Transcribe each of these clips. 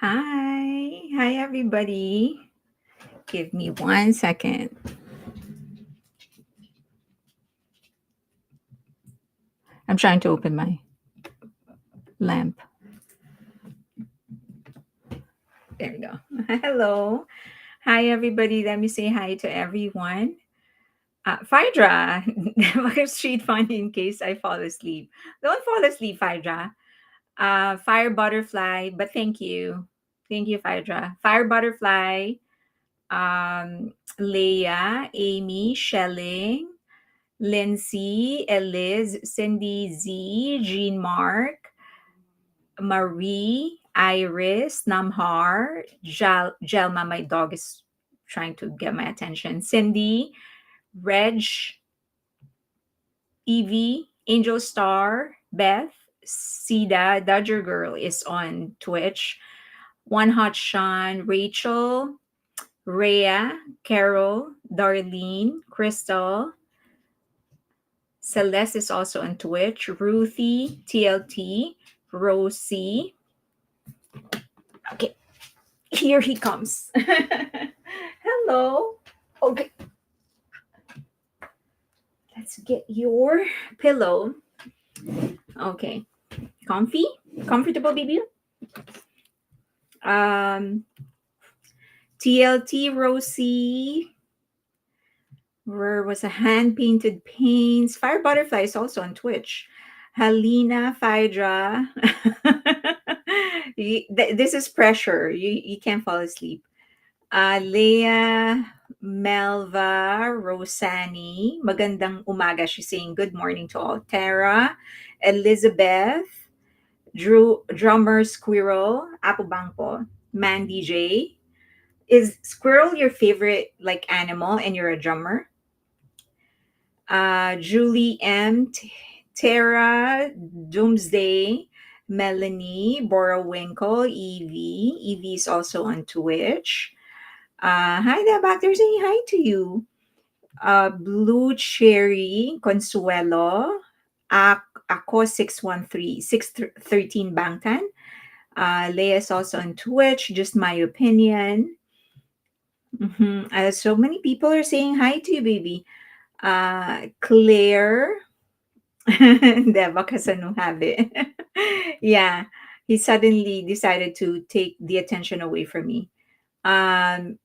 Hi everybody. Give me 1 second. I'm trying to open my lamp. There we go. Hello. Hi everybody. Let me say hi to everyone. Phaedra, street fun in case I fall asleep. Don't fall asleep, Phaedra. Fire butterfly, but thank you. Thank you, Phaedra. Fire butterfly, Leah, Amy, Shelling, Lindsay, Eliz, Cindy, Z, Jean Mark, Marie, Iris, Namhar, Jelma, my dog is trying to get my attention, Cindy, Reg, Evie, Angel Star, Beth, Sida, Dodger Girl is on Twitch, One Hot Sean, Rachel, Rhea, Carol, Darlene, Crystal, Celeste is also on Twitch. Ruthie, TLT, Rosie. Okay, here he comes. Hello. Okay, let's get your pillow. Okay, comfy, comfortable, baby. Um, TLT, Rosie. Where was a hand painted paints? Fire Butterfly is also on Twitch. Helena, Phaedra. This is pressure. You can't fall asleep. Leah, Melva, Rosani. Magandang umaga. She's saying good morning to all. Tara, Elizabeth, Drummer Squirrel, Apo Bangpo, Mandy J. Is squirrel your favorite like animal and you're a drummer? Julie M, Tara, Doomsday, Melanie, Borowinkle, Evie. Evie is also on Twitch. Hi there, back there saying hi to you. Blue Cherry, Consuelo, Ako 613, 613 Bangtan. Leah is also on Twitch, just my opinion. So many people are saying hi to you, baby. Claire, Deva Kasanu have it. Yeah, he suddenly decided to take the attention away from me. Um,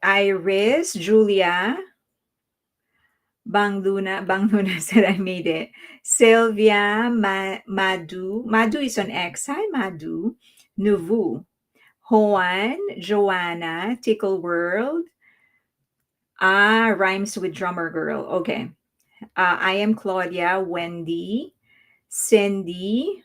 Iris, Julia, Bang Luna said I made it. Sylvia, Madu is on X. Hi, Madu. Nuvu, Juan, Joanna, Tickle World. Rhymes with Drummer Girl. Okay. I am Claudia, Wendy, Cindy,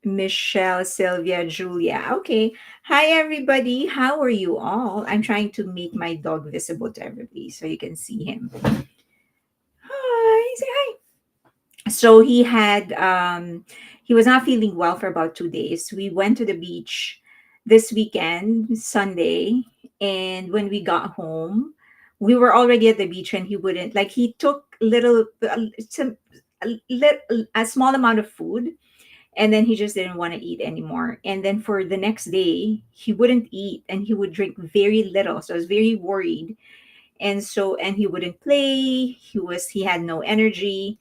Michelle, Sylvia, Julia. Okay. Hi, everybody. How are you all? I'm trying to make my dog visible to everybody so you can see him. Hi. Say hi. So he was not feeling well for about 2 days. We went to the beach this weekend, Sunday, and when we got home, we were already at the beach and he wouldn't like he took a small amount of food and then he just didn't want to eat anymore. And then for the next day, he wouldn't eat and he would drink very little. So I was very worried. And he wouldn't play. He had no energy.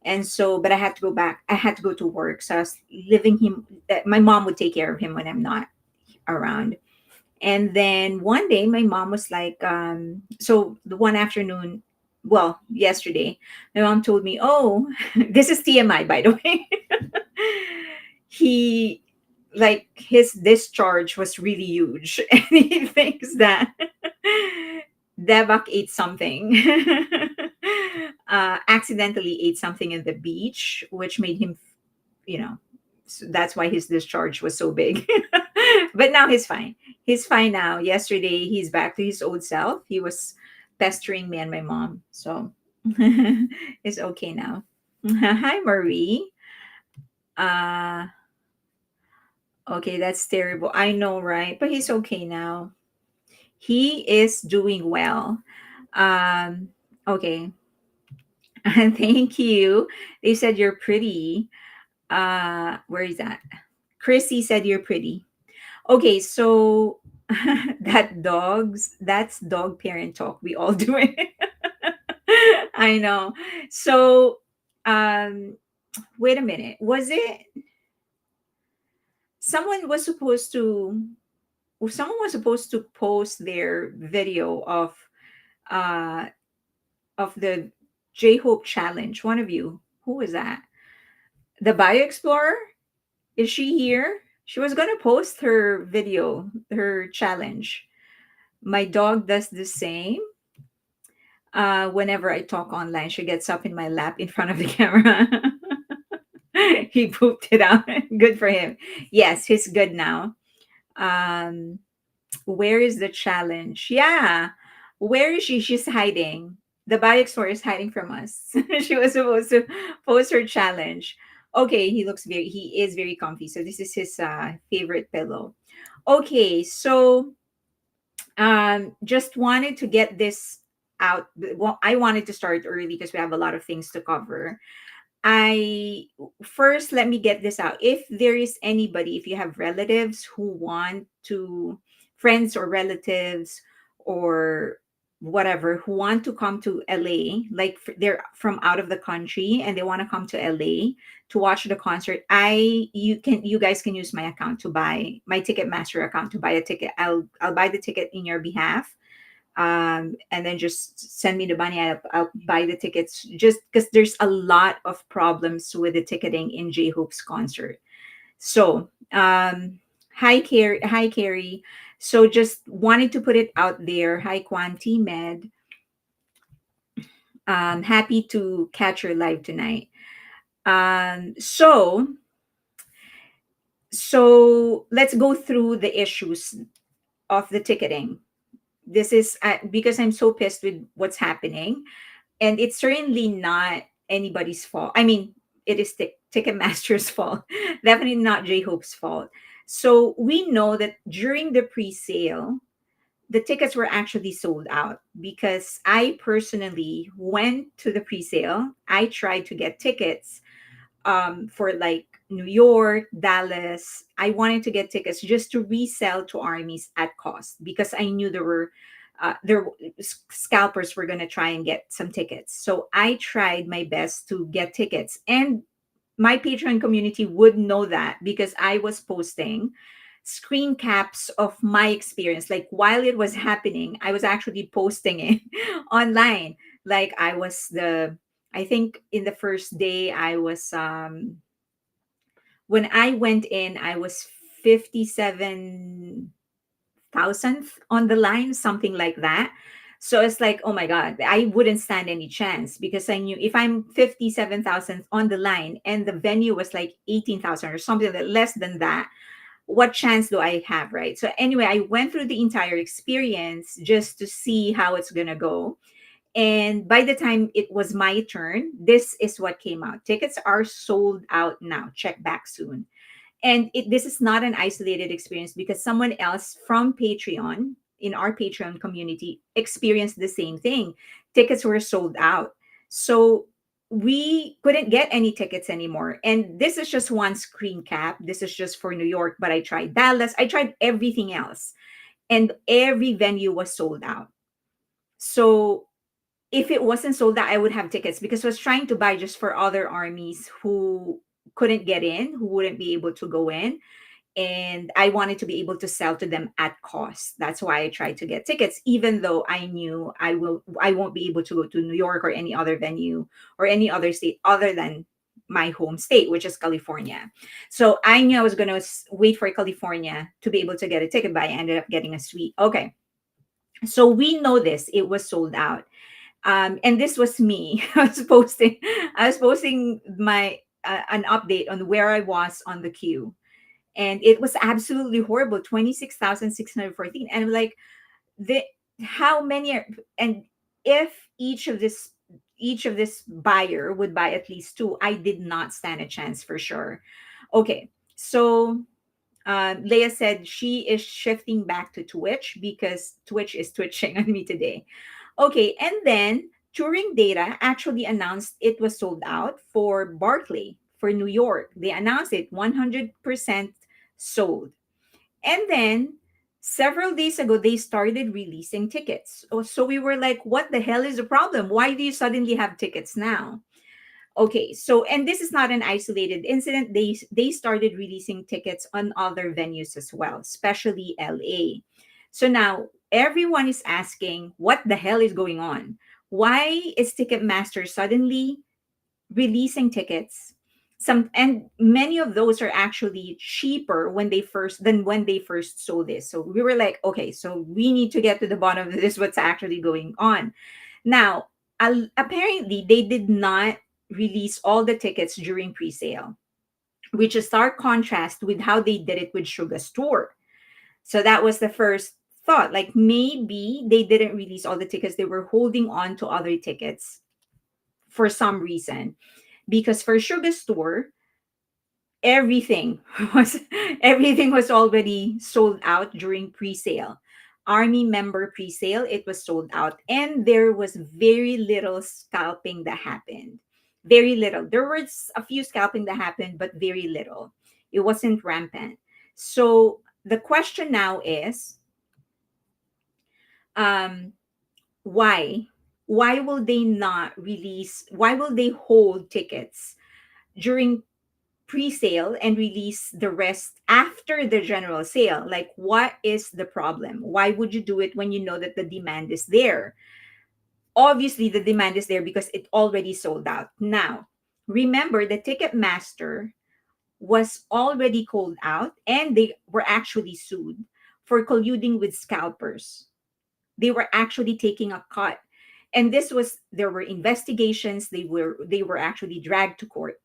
And so, but I had to go back. I had to go to work. So I was living him. My mom would take care of him when I'm not around. And then one day, my mom was like, so the one afternoon, well, yesterday, my mom told me, oh, this is TMI, by the way. he, like, his discharge was really huge. And he thinks that Devak ate something, accidentally ate something in the beach, which made him, so that's why his discharge was so big. But now he's fine. He's fine now. Yesterday, he's back to his old self. He was pestering me and my mom. So it's okay now. Hi, Marie. Uh, okay, that's terrible. I know, right? But he's okay now. He is doing well. Um, okay. Thank you. They said you're pretty. Where is that? Chrissy said you're pretty. Okay, so that's dog parent talk. We all do it. I know. So, um, wait a minute. Was it someone was supposed to someone was supposed to post their video uh of the J-Hope challenge? One of you. Who was that? The Bio Explorer? Is she here? She was gonna post her video, her challenge. My dog does the same. Whenever I talk online, she gets up in my lap in front of the camera. He pooped it out. Good for him. Yes, he's good now. Um, where is the challenge? Yeah. Where is she? She's hiding. The bike store is hiding from us. She was supposed to post her challenge. Okay, he is very comfy. So this is his favorite pillow. Okay, so just wanted to get this out. Well, I wanted to start early because we have a lot of things to cover. I First, let me get this out. If there is anybody, if you have relatives who want to, friends or relatives or whatever, who want to come to LA, like they're from out of the country and they want to come to LA to watch the concert, you guys can use my account to buy my Ticketmaster account to buy a ticket. I'll buy the ticket in your behalf, and then just send me the money. I'll buy the tickets just because there's a lot of problems with the ticketing in J Hope's concert. So, hi Carrie. So just wanted to put it out there. Hi Quanti Med. Happy to catch your live tonight. Um, so so let's go through the issues of the ticketing. This is because I'm so pissed with what's happening, and it's certainly not anybody's fault. I mean, it is Ticketmaster's fault, definitely not J Hope's fault. So we know that during the pre-sale, the tickets were actually sold out because I personally went to the pre-sale. I tried to get tickets for like New York, Dallas. I wanted to get tickets just to resell to armies at cost because I knew there scalpers were going to try and get some tickets. So I tried my best to get tickets, and my Patreon community would know that because I was posting screen caps of my experience. Like while it was happening, I was actually posting it online. Like I think in the first day I was when I went in, I was 57 thousandth on the line, something like that. So it's like, oh my God, I wouldn't stand any chance because I knew if I'm 57,000 on the line and the venue was like 18,000 or something less than that, what chance do I have, right? So anyway, I went through the entire experience just to see how it's gonna go. And by the time it was my turn, this is what came out. Tickets are sold out now. Check back soon. And this is not an isolated experience because someone else from Patreon in our Patreon community experienced the same thing. Tickets were sold out. So we couldn't get any tickets anymore. And this is just one screen cap. This is just for New York, but I tried Dallas. I tried everything else. And every venue was sold out. So if it wasn't sold out, I would have tickets because I was trying to buy just for other armies who couldn't get in, who wouldn't be able to go in. And I wanted to be able to sell to them at cost. That's why I tried to get tickets, even though I knew I won't be able to go to New York or any other venue or any other state other than my home state, which is California. So I knew I was going to wait for California to be able to get a ticket, but I ended up getting a suite. Okay. So we know this, it was sold out. And this was me. I was posting my an update on where I was on the queue, and it was absolutely horrible. 26,614, and I'm like, the how many are, and if each of this buyer would buy at least two, I did not stand a chance for sure. Okay, so Leah said she is shifting back to Twitch because Twitch is twitching on me today. Okay, and then Turing Data actually announced it was sold out for Barclay for New York. They announced it 100% sold. And then several days ago, they started releasing tickets. So we were like, what the hell is the problem? Why do you suddenly have tickets now? Okay, so and this is not an isolated incident. They started releasing tickets on other venues as well, especially LA. So now everyone is asking, what the hell is going on? Why is Ticketmaster suddenly releasing tickets? Some and many of those are actually cheaper when they first sold this. So we were like, okay, so we need to get to the bottom of this. What's actually going on? Now, apparently, they did not release all the tickets during pre-sale, which is stark contrast with how they did it with Suga's tour. So that was the first thought. Like maybe they didn't release all the tickets; they were holding on to other tickets for some reason. Because for Suga's tour, everything was everything was already sold out during pre-sale. Army member pre-sale, it was sold out, and there was very little scalping that happened. Very little. There was a few scalping that happened, but very little. It wasn't rampant. So the question now is, um, why? Why will they not release? Why will they hold tickets during pre-sale and release the rest after the general sale? Like, what is the problem? Why would you do it when you know that the demand is there? Obviously the demand is there because it already sold out. Now remember, the Ticketmaster was already called out and they were actually sued for colluding with scalpers. They were actually taking a cut, and this was there were investigations. They were actually dragged to court.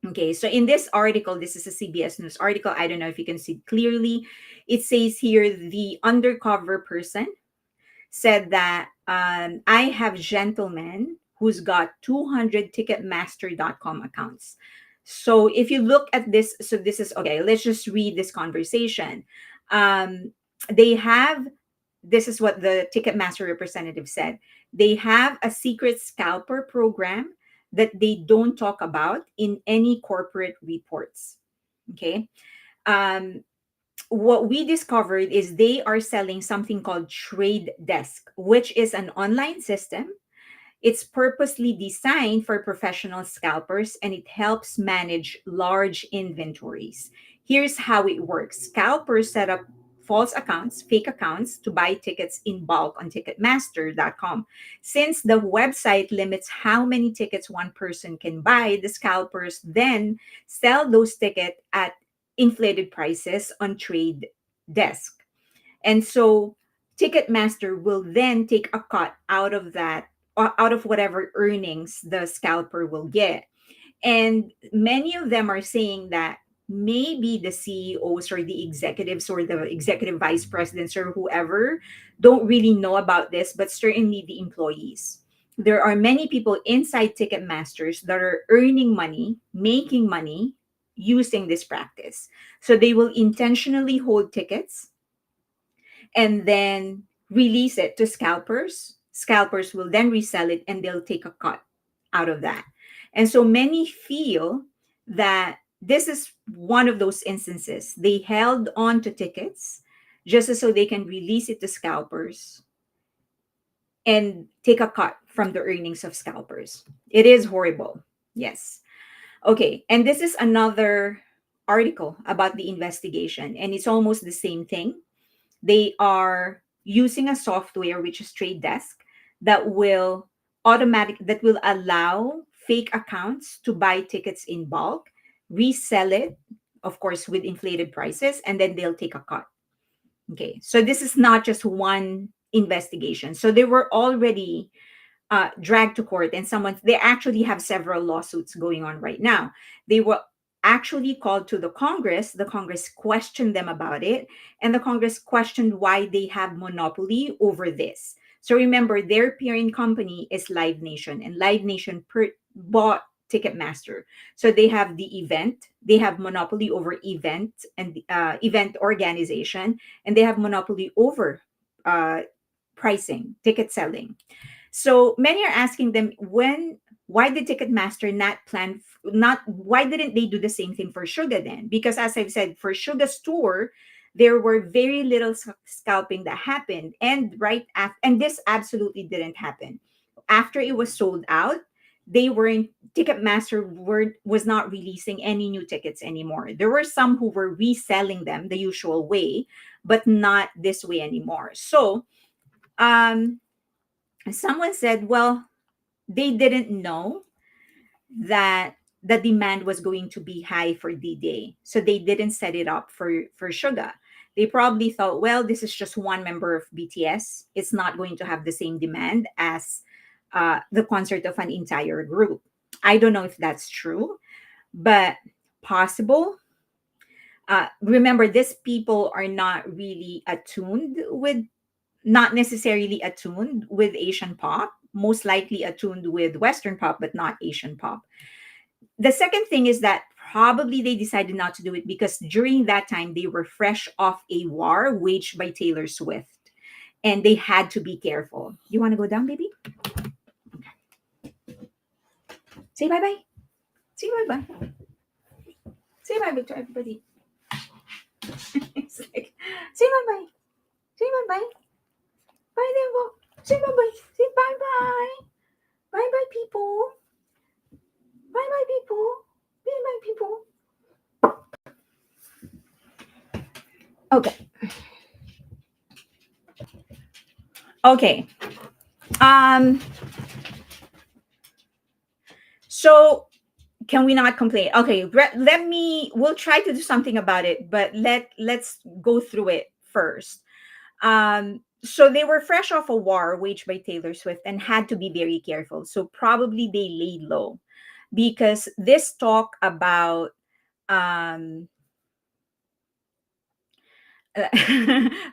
Okay, so in this article, this is a CBS News article. I don't know if you can see clearly. It says here the undercover person said that I have gentlemen who's got 200 Ticketmaster.com accounts. So if you look at this, so this is okay, let's just read this conversation. They have, this is what the Ticketmaster representative said. They have a secret scalper program that they don't talk about in any corporate reports. Okay. Um, what we discovered is they are selling something called Trade Desk, which is an online system. It's purposely designed for professional scalpers and it helps manage large inventories. Here's how it works: scalpers set up false accounts, fake accounts, to buy tickets in bulk on Ticketmaster.com. Since the website limits how many tickets one person can buy, the scalpers then sell those tickets at inflated prices on Trade Desk. And so Ticketmaster will then take a cut out of that, out of whatever earnings the scalper will get. And many of them are saying that maybe the CEOs or the executives or the executive vice presidents or whoever don't really know about this, but certainly the employees. There are many people inside Ticketmasters that are earning money, making money using this practice. So they will intentionally hold tickets and then release it to scalpers. Scalpers will then resell it and they'll take a cut out of that. And so many feel that this is one of those instances. They held on to tickets just so they can release it to scalpers and take a cut from the earnings of scalpers. It is horrible. Yes. Okay. And this is another article about the investigation, and it's almost the same thing. They are using a software, which is Trade Desk, that will allow fake accounts to buy tickets in bulk, resell it, of course, with inflated prices, and then they'll take a cut. Okay, so this is not just one investigation. So they were already dragged to court, and they actually have several lawsuits going on right now. They were actually called to the Congress. The Congress questioned them about it, and the Congress questioned why they have monopoly over this. So remember, their parent company is Live Nation, and Live Nation bought Ticketmaster. So they have the event, they have monopoly over event and event organization, and they have monopoly over uh, pricing, ticket selling. So many are asking them, why did Ticketmaster not why didn't they do the same thing for Suga then? Because as I've said, for Suga's tour, there were very little scalping that happened. And right after, and this absolutely didn't happen. After it was sold out, they weren't Ticketmaster was not releasing any new tickets anymore. There were some who were reselling them the usual way, but not this way anymore. So um, someone said, well, they didn't know that the demand was going to be high for D-Day. So they didn't set it up for Suga. They probably thought, well, this is just one member of BTS. It's not going to have the same demand as the concert of an entire group. I don't know if that's true, but possible. Remember, these people are not really attuned with, not necessarily attuned with Asian pop, most likely attuned with Western pop, but not Asian pop. The second thing is that probably they decided not to do it because during that time they were fresh off a war waged by Taylor Swift and they had to be careful. You want to go down, baby? Say bye bye. Say bye bye. Say bye bye to everybody. It's like, say bye bye. Say bye bye. Bye, Dembo. Say bye bye. Say bye bye. Bye bye, people. Bye bye, people. Bye bye, people. Okay. Okay. Um. So can we not complain? Okay. Let me. We'll try to do something about it, but let's go through it first. So they were fresh off a war waged by Taylor Swift and had to be very careful. So probably they laid low because this talk about um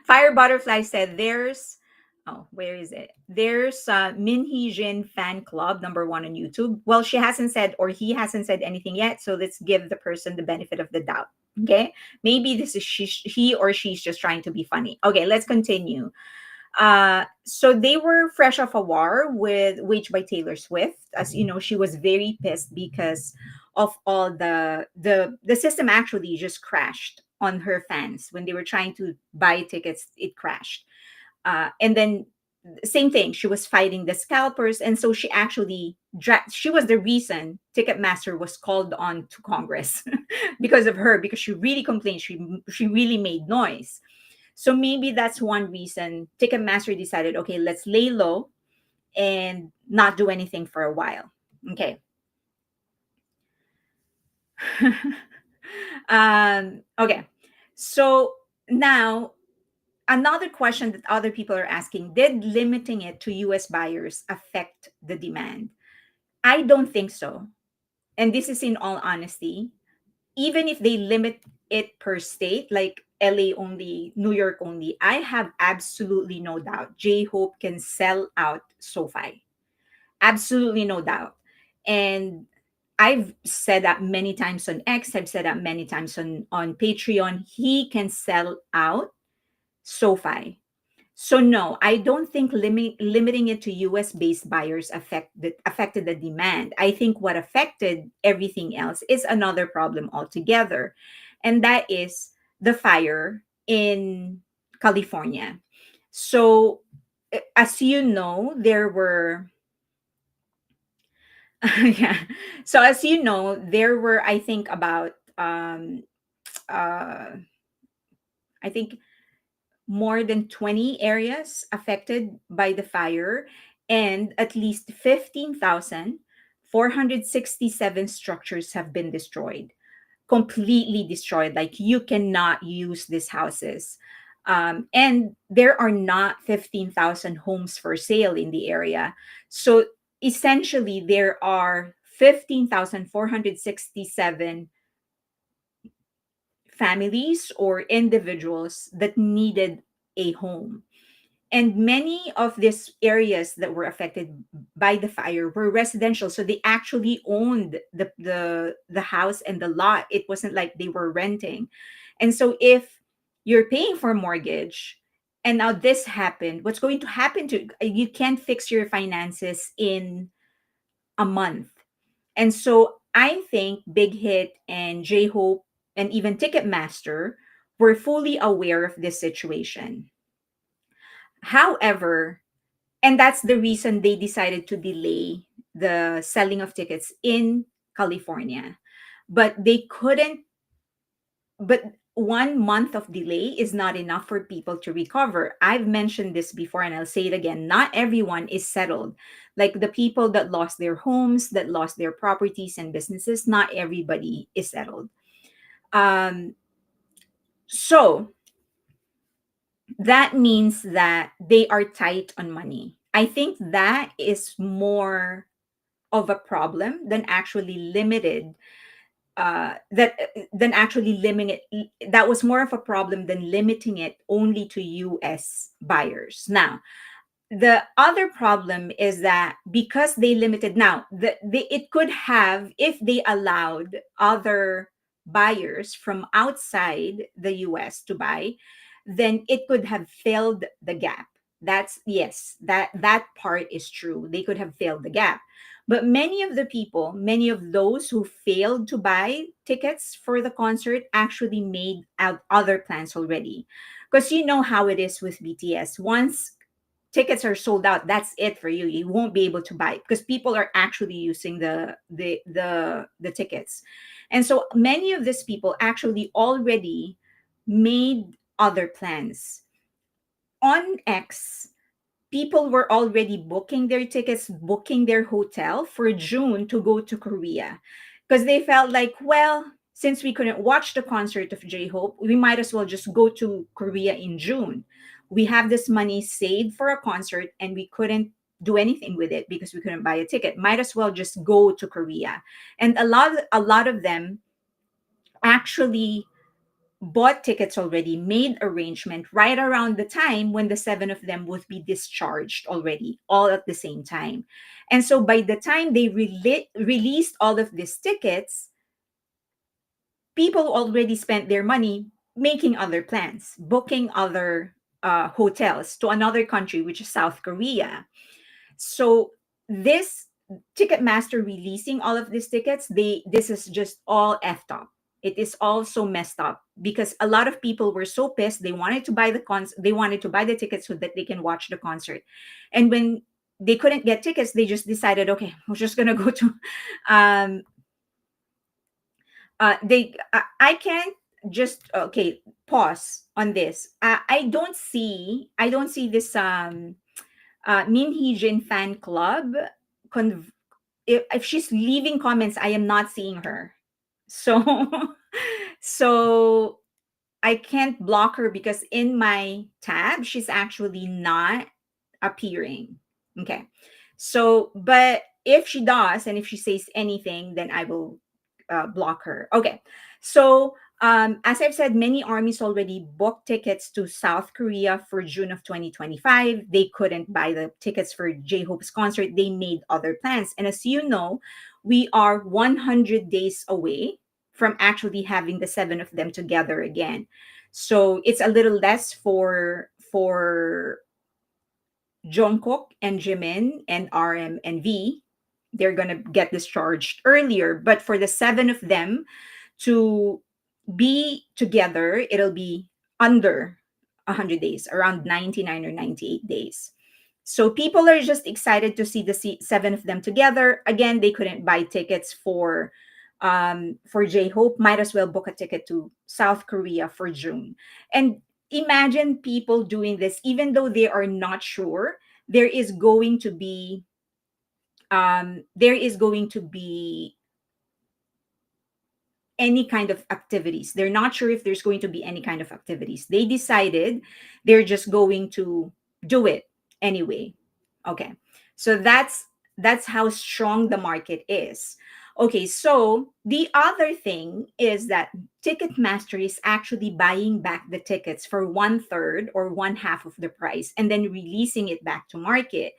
Fire Butterfly said there's, oh, where is it? There's Min Heejin fan club number one on YouTube. Well, she hasn't said or he hasn't said anything yet, so let's give the person the benefit of the doubt. Okay, maybe this is he or she's just trying to be funny. Okay, let's continue. So they were fresh off a war with waged by Taylor Swift. As you know, she was very pissed because of all the system actually just crashed on her fans when they were trying to buy tickets. It crashed, and then same thing. She was fighting the scalpers, and so she actually she was the reason Ticketmaster was called on to Congress because of her because she really complained. She really made noise. So maybe that's one reason Ticketmaster decided, okay, let's lay low and not do anything for a while. Okay. Okay. So now another question that other people are asking, did limiting it to US buyers affect the demand? I don't think so. And this is in all honesty. Even if they limit it per state, like LA only, New York only, I have absolutely no doubt J-Hope can sell out SoFi. Absolutely no doubt. And I've said that many times on X, I've said that many times on Patreon. He can sell out SoFi. So no, I don't think limiting it to US based buyers affected the demand. I think what affected everything else is another problem altogether. And that is the fire in California. So as you know, there were yeah. So as you know, there were I think about uh I think more than 20 areas affected by the fire, and at least 15,467 structures have been destroyed, completely destroyed. Like you cannot use these houses. And there are not 15,000 homes for sale in the area. So essentially, there are 15,467 families or individuals that needed a home. And many of these areas that were affected by the fire were residential. So they actually owned the house and the lot. It wasn't like they were renting. And so if you're paying for a mortgage and now this happened, what's going to happen to you can't fix your finances in a month. And so I think Big Hit and J Hope and even Ticketmaster were fully aware of this situation. However, and that's the reason they decided to delay the selling of tickets in California. But they couldn't, but 1 month of delay is not enough for people to recover. I've mentioned this before and I'll say it again. Not everyone is settled. Like the people that lost their homes, that lost their properties and businesses, not everybody is settled. Um, so that means that they are tight on money. I think that is more of a problem than actually limited that than actually limiting it. That was more of a problem than limiting it only to US buyers. Now the other problem is that because they limited, now it could have, if they allowed other buyers from outside the US to buy, then it could have filled the gap. That's, yes, that part is true, they could have filled the gap. But many of the people, many of those who failed to buy tickets for the concert actually made out other plans already, because you know how it is with BTS. Once tickets are sold out, that's it for you. You won't be able to buy it because people are actually using the tickets. And so many of these people actually already made other plans. On X, people were already booking their tickets, booking their hotel for June to go to Korea, because they felt like, well, since we couldn't watch the concert of J-Hope, we might as well just go to Korea in June. We have this money saved for a concert and we couldn't do anything with it because we couldn't buy a ticket. Might as well just go to Korea. And a lot of them actually bought tickets already, made arrangement right around the time when the seven of them would be discharged already, all at the same time. And so by the time they released all of these tickets, people already spent their money making other plans, booking other hotels to another country, which is South Korea. So this Ticketmaster releasing all of these tickets, this is just all effed up. It is all so messed up because a lot of people were so pissed. They wanted to buy they wanted to buy the tickets so that they can watch the concert. And when they couldn't get tickets, they just decided, okay, we're just gonna go to um I can't just, okay, pause on this. I don't see this Min Heejin fan club. If she's leaving comments, I am not seeing her. So, so I can't block her because in my tab, she's actually not appearing. Okay. So, but if she does, and if she says anything, then I will block her. Okay. So, as I've said, many armies already booked tickets to South Korea for June of 2025. They couldn't buy the tickets for J-Hope's concert. They made other plans. And as you know, we are 100 days away from actually having the seven of them together again. So it's a little less for Jungkook and Jimin and RM and V. They're gonna get discharged earlier, but for the seven of them to be together, it'll be under 100 days, around 99 or 98 days. So people are just excited to see the seven of them together. Again, they couldn't buy tickets for J-Hope. Might as well book a ticket to South Korea for June. And imagine people doing this, even though they are not sure there is going to be there is going to be any kind of activities. They're not sure if there's going to be any kind of activities. They decided they're just going to do it anyway. Okay. So that's how strong the market is. Okay, so the other thing is that Ticketmaster is actually buying back the tickets for one third or one half of the price and then releasing it back to market.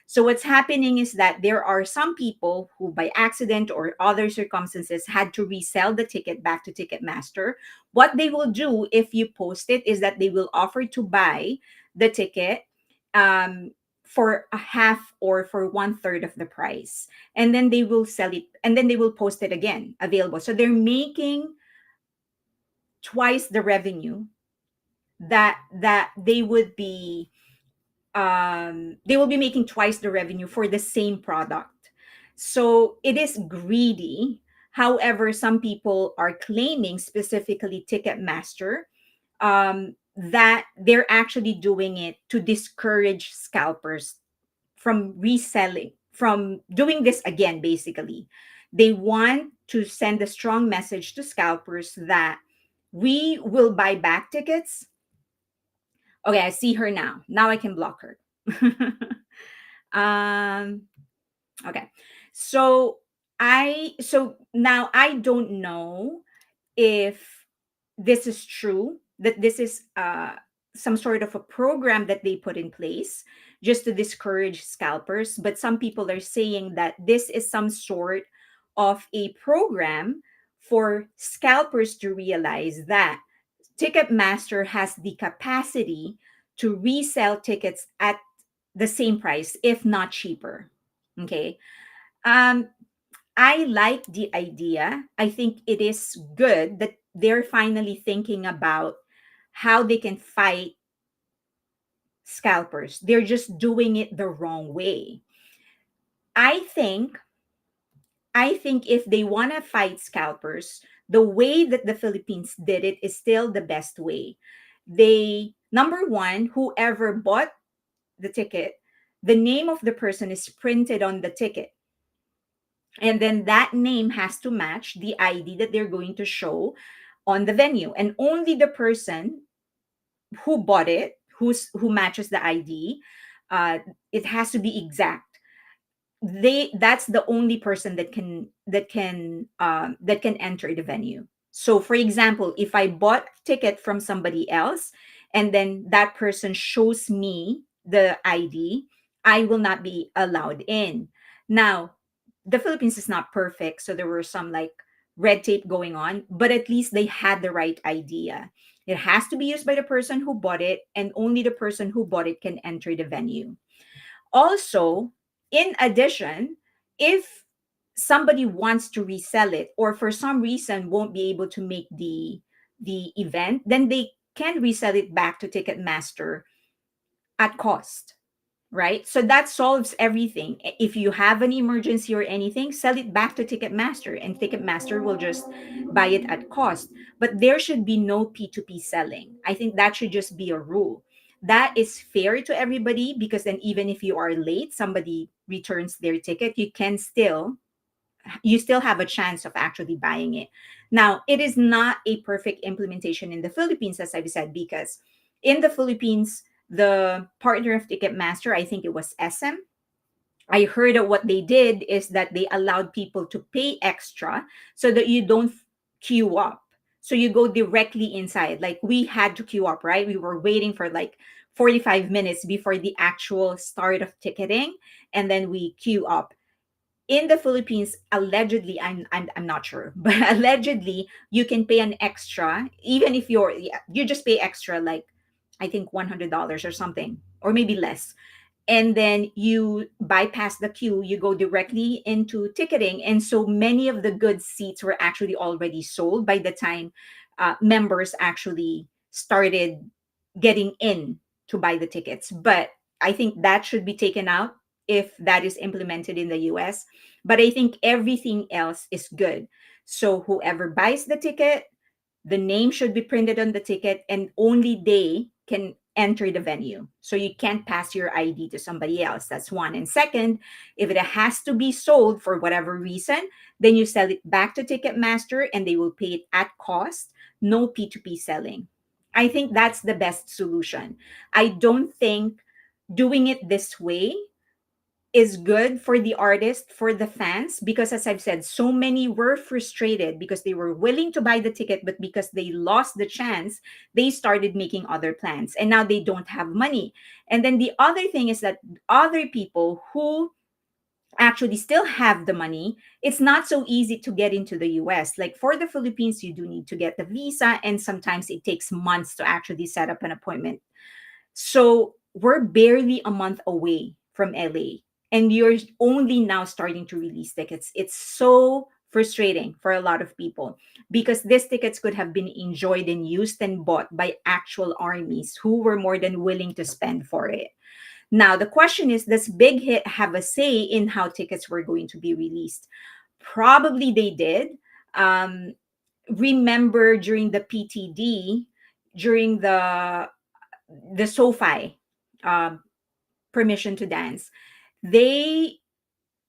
So what's happening is that there are some people who by accident or other circumstances had to resell the ticket back to Ticketmaster. What they will do if you post it is that they will offer to buy the ticket um, for a half or for one third of the price. And then they will sell it and then they will post it again available. So they're making twice the revenue that they will be making twice the revenue for the same product. So it is greedy. However, some people are claiming, specifically Ticketmaster, that they're actually doing it to discourage scalpers from reselling, from doing this again, basically. They want to send a strong message to scalpers that we will buy back tickets. Okay, I see her now. Now I can block her. um, okay. So so now I don't know if this is true, that this is some sort of a program that they put in place just to discourage scalpers. But some people are saying that this is some sort of a program for scalpers to realize that Ticketmaster has the capacity to resell tickets at the same price, if not cheaper. Okay. Um, I like the idea. I think it is good that they're finally thinking about how they can fight scalpers. They're just doing it the wrong way. I think I think if they want to fight scalpers, the way that the Philippines did it is still the best way. They, number one, whoever bought the ticket, the name of the person is printed on the ticket. And then that name has to match the ID that they're going to show on the venue. And only the person who bought it, who matches the ID, it has to be exact. That's the only person that can enter the venue. So for example, if I bought a ticket from somebody else and then that person shows me the ID, I will not be allowed in. Now, the Philippines is not perfect, so there were some like red tape going on, but at least they had the right idea. It has to be used by the person who bought it, and only the person who bought it can enter the venue. Also, in addition, if somebody wants to resell it or for some reason won't be able to make the event, then they can resell it back to Ticketmaster at cost, right? So that solves everything. If you have an emergency or anything, sell it back to Ticketmaster and Ticketmaster will just buy it at cost. But there should be no P2P selling. I think that should just be a rule. That is fair to everybody because then even if you are late, somebody returns their ticket, you still have a chance of actually buying it. Now, it is not a perfect implementation in the Philippines, as I've said, because in the Philippines, the partner of Ticketmaster, I think it was SM. I heard that what they did is that they allowed people to pay extra so that you don't queue up. So you go directly inside. Like we had to queue up, right? We were waiting for like 45 minutes before the actual start of ticketing. And then we queue up in the Philippines, allegedly, I'm not sure, but allegedly, you can pay an extra, even if you just pay extra, like I think $100 or something, or maybe less. And then you bypass the queue, you go directly into ticketing. And so many of the good seats were actually already sold by the time members actually started getting in to buy the tickets. But I think that should be taken out if that is implemented in the US. But I think everything else is good. So whoever buys the ticket, the name should be printed on the ticket, and only they can enter the venue. So you can't pass your ID to somebody else. That's one. And second, if it has to be sold for whatever reason, then you sell it back to Ticketmaster and they will pay it at cost. No P2P selling. I think that's the best solution. I don't think doing it this way is good for the artist, for the fans, because as I've said, so many were frustrated because they were willing to buy the ticket, but because they lost the chance, they started making other plans and now they don't have money. And then the other thing is that other people who actually still have the money, it's not so easy to get into the US. Like for the Philippines, you do need to get the visa, and sometimes it takes months to actually set up an appointment. So we're barely a month away from LA, and you're only now starting to release tickets. It's so frustrating for a lot of people because these tickets could have been enjoyed and used and bought by actual armies who were more than willing to spend for it. Now, the question is, does Big Hit have a say in how tickets were going to be released? Probably they did. Um, Remember during the PTD, during the SoFi um, permission to dance, they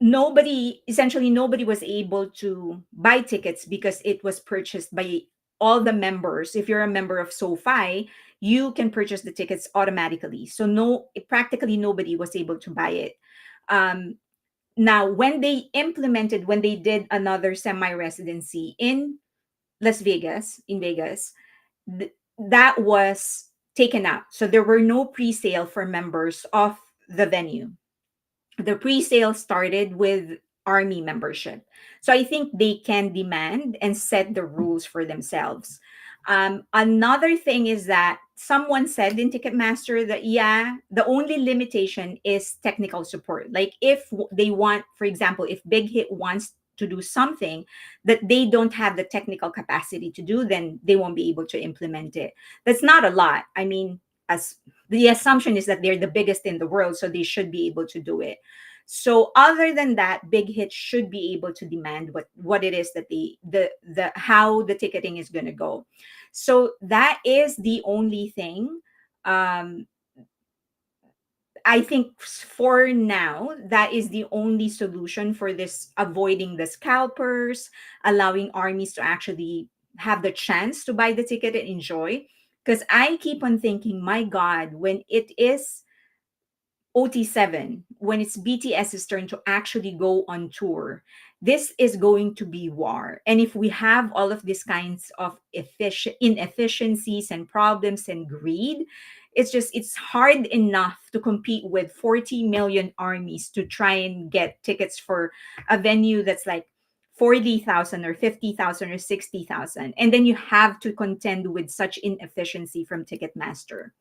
nobody was able to buy tickets because it was purchased by all the members. If you're a member of SoFi, you can purchase the tickets automatically, so no, practically nobody was able to buy it. um, Now when they did another semi-residency in Vegas, that was taken out, so there were no pre-sale for members of the venue. The pre-sale started with army membership. So I think they can demand and set the rules for themselves. Another thing is that someone said in Ticketmaster that, yeah, the only limitation is technical support. Like if they want, for example, if Big Hit wants to do something that they don't have the technical capacity to do, then they won't be able to implement it. That's not a lot. I mean, as the assumption is that they're the biggest in the world, so they should be able to do it. So other than that, Big Hit should be able to demand what it is that the how the ticketing is going to go. So that is the only thing. um I think for now, that is the only solution for this, avoiding the scalpers, allowing armies to actually have the chance to buy the ticket and enjoy. Because I keep on thinking, my God, when it is OT7, when it's BTS's turn to actually go on tour, this is going to be war. And if we have all of these kinds of inefficiencies and problems and greed, it's hard enough to compete with 40 million armies to try and get tickets for a venue that's like 40,000 or 50,000 or 60,000. And then you have to contend with such inefficiency from Ticketmaster.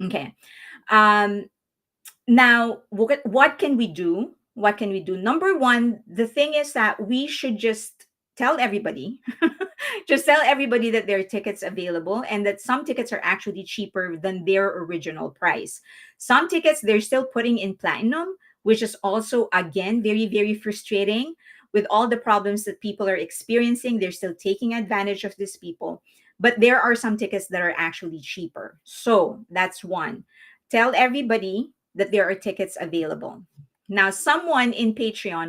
Okay. Um, Now, what can we do? What can we do? Number one, the thing is that we should just tell everybody, just tell everybody that there are tickets available and that some tickets are actually cheaper than their original price. Some tickets they're still putting in platinum, which is also, again, very, very frustrating with all the problems that people are experiencing. They're still taking advantage of these people. But there are some tickets that are actually cheaper. So that's one. Tell everybody that there are tickets available. Now, someone in Patreon,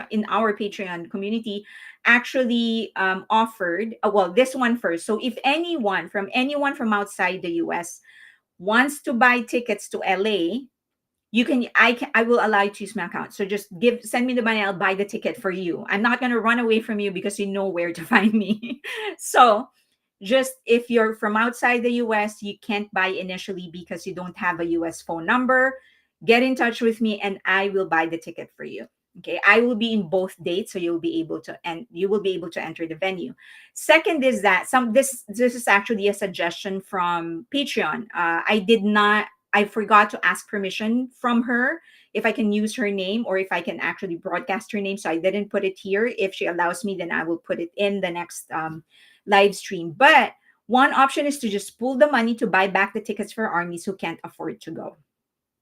in our Patreon community, actually offered. Well, this one first. So, if anyone from outside the U.S. wants to buy tickets to LA, I will allow you to use my account. So just send me the money. I'll buy the ticket for you. I'm not gonna run away from you because you know where to find me. So just if you're from outside the US, you can't buy initially because you don't have a US phone number, get in touch with me and I will buy the ticket for you. Okay, I will be in both dates, so you will be able to enter the venue. Second is that this is actually a suggestion from Patreon. I forgot to ask permission from her if I can use her name or if I can actually broadcast her name, so I didn't put it here. If she allows me, then I will put it in the next live stream. But one option is to just pool the money to buy back the tickets for armies who can't afford to go.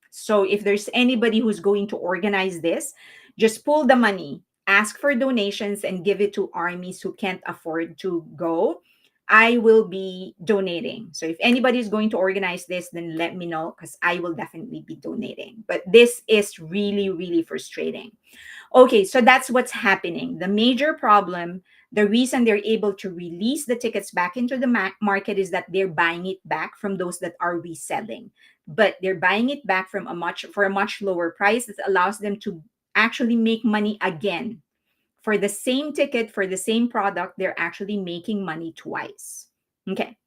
So if there's anybody who's going to organize this, just pool the money, ask for donations, and give it to armies who can't afford to go. I will be donating. So if anybody is going to organize this, then let me know because I will definitely be donating. But this is really, really frustrating. Okay, so that's what's happening. The major problem, the reason they're able to release the tickets back into the market is that they're buying it back from those that are reselling. But they're buying it back from a much lower price that allows them to actually make money again. For the same ticket, for the same product, they're actually making money twice. Okay.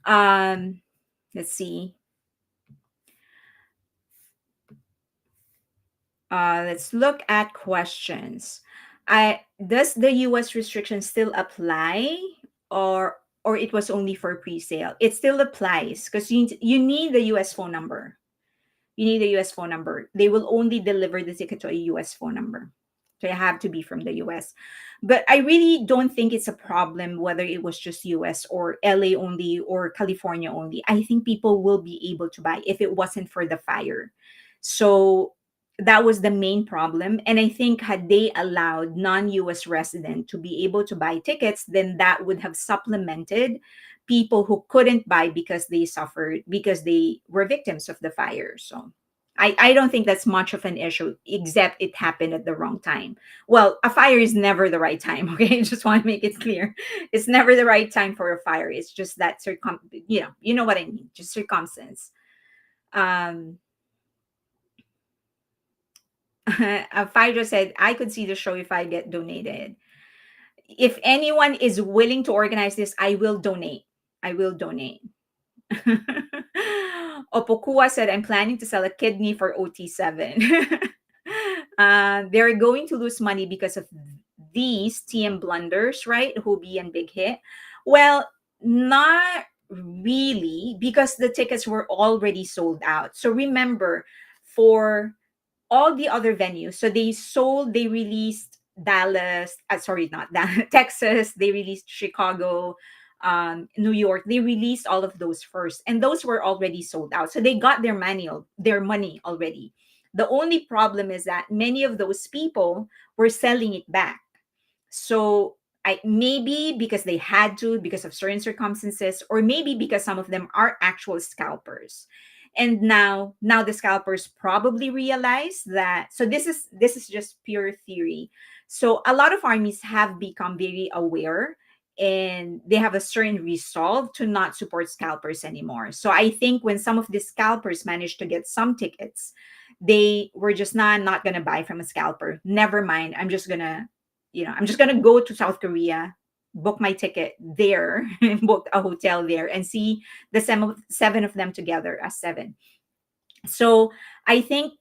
Let's see. Let's look at questions. Does the US restriction still apply, or it was only for pre-sale? It still applies because you need the US phone number. You need a US phone number. They will only deliver the ticket to a US phone number. So you have to be from the US. But I really don't think it's a problem whether it was just US or LA only or California only. I think people will be able to buy if it wasn't for the fire. So that was the main problem. And I think had they allowed non-US resident to be able to buy tickets, then that would have supplemented people who couldn't buy because they suffered, because they were victims of the fire. So I don't think that's much of an issue, except it happened at the wrong time. Well, a fire is never the right time. Okay, I just want to make it clear. It's never the right time for a fire. It's just that you know what I mean. Just circumstance. Um, Phaedra said, I could see the show if I get donated. If anyone is willing to organize this, I will donate. I will donate. Opokua said, I'm planning to sell a kidney for OT7. They're going to lose money because of these TM blunders, right? Hobie and Big Hit. Well, not really, because the tickets were already sold out. So remember, for all the other venues, so they released Dallas, sorry, not that, Texas, they released Chicago, New York, they released all of those first, and those were already sold out. So they got their money already. The only problem is that many of those people were selling it back. So I maybe because they had to, because of certain circumstances, or maybe because some of them are actual scalpers. And now the scalpers probably realize that, so this is just pure theory. So a lot of armies have become very aware, and they have a certain resolve to not support scalpers anymore. So I think when some of the scalpers managed to get some tickets, they were just not gonna buy from a scalper. Never mind. I'm just gonna go to South Korea, book my ticket there, book a hotel there, and see the seven of them together as seven. So I think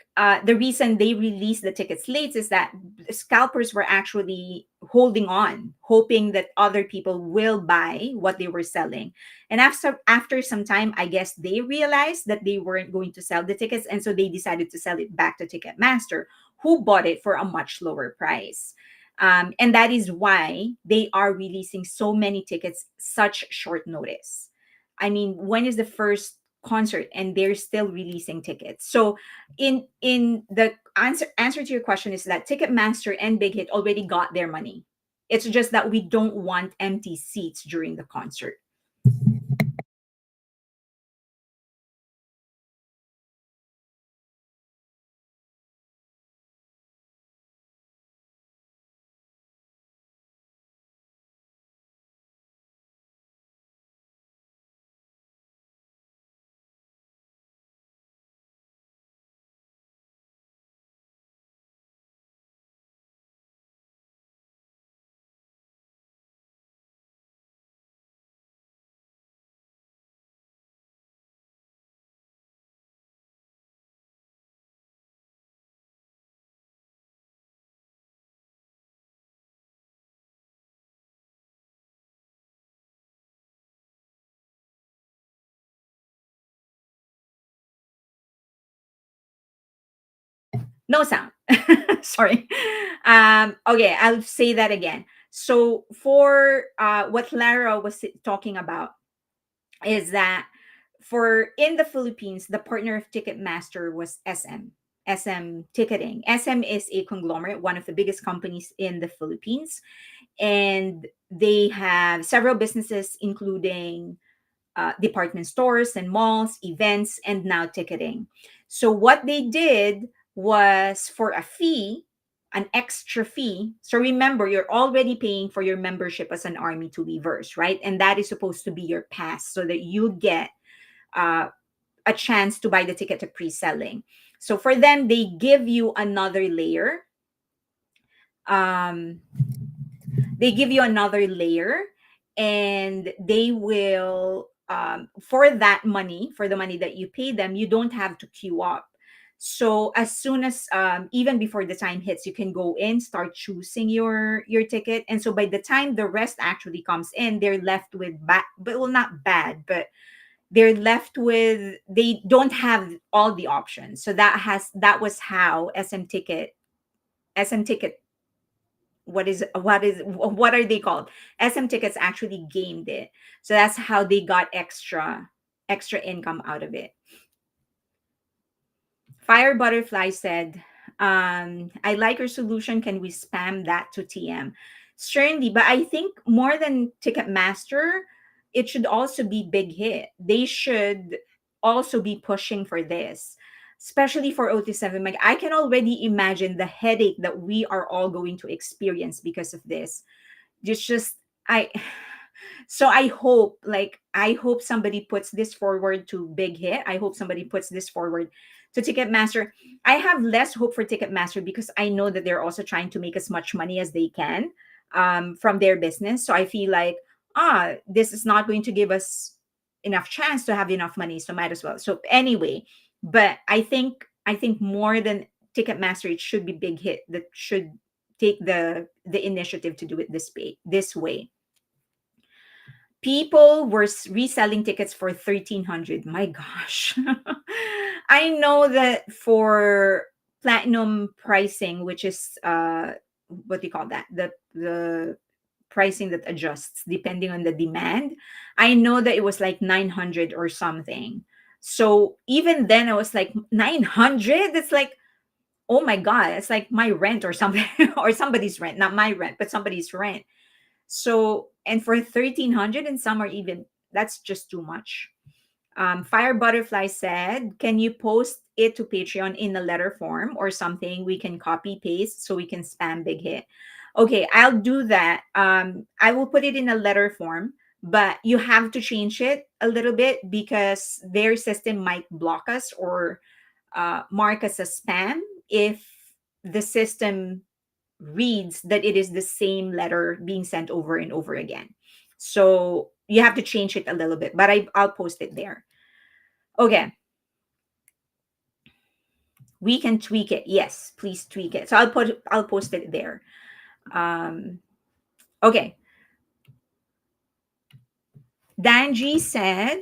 the reason they released the tickets late is that the scalpers were actually holding on, hoping that other people will buy what they were selling. And after some time, I guess they realized that they weren't going to sell the tickets, and so they decided to sell it back to Ticketmaster, who bought it for a much lower price. And that is why they are releasing so many tickets such short notice. I mean, when is the first concert and they're still releasing tickets? So in the answer to your question is that Ticketmaster and Big Hit already got their money. It's just that we don't want empty seats during the concert. No sound. Sorry. Okay, I'll say that again. So for what Lara was talking about is that for in the Philippines, the partner of Ticketmaster was SM Ticketing. SM is a conglomerate, one of the biggest companies in the Philippines, and they have several businesses, including department stores and malls, events, and now ticketing. So what they did was, for a fee, an extra fee. So remember, you're already paying for your membership as an army to Weverse, right? And that is supposed to be your pass so that you get uh, a chance to buy the ticket to pre-selling. So for them, they give you another layer. Um, they give you another layer, and they will for that money, for the money that you pay them, you don't have to queue up. So as soon as even before the time hits, you can go in, start choosing your ticket, and so by the time the rest actually comes in, they're left with bad, but well, not bad, but they're left with, they don't have all the options. So that was how SM ticket what are they called? SM Tickets actually gamed it. So that's how they got extra income out of it. Fire Butterfly said, I like your solution. Can we spam that to TM? Certainly, but I think more than Ticketmaster, it should also be Big Hit. They should also be pushing for this, especially for OT7. Like, I can already imagine the headache that we are all going to experience because of this. It's just, I so I hope somebody puts this forward to Big Hit. I hope somebody puts this forward to Ticketmaster. I have less hope for Ticketmaster because I know that they're also trying to make as much money as they can from their business. So I feel like, this is not going to give us enough chance to have enough money, so might as well. So anyway, but I think more than Ticketmaster, it should be Big Hit that should take the initiative to do it this way. People were reselling tickets for 1300. My gosh. I know that for platinum pricing, which is what do you call that, the pricing that adjusts depending on the demand, I know that it was like 900 or something. So even then I was like, 900, it's like, oh my god, it's like my rent or something, or somebody's rent, not my rent, but somebody's rent. So, and for 1300, and some are even, that's just too much. Fire Butterfly said, can you post it to Patreon in a letter form or something we can copy paste so we can spam Big Hit? Okay, I'll do that. I will put it in a letter form, but you have to change it a little bit because their system might block us or mark us as spam if the system reads that it is the same letter being sent over and over again. So you have to change it a little bit, but I'll post it there. Okay. We can tweak it. Yes, please tweak it. So I'll post it there. Um, okay. Danji said,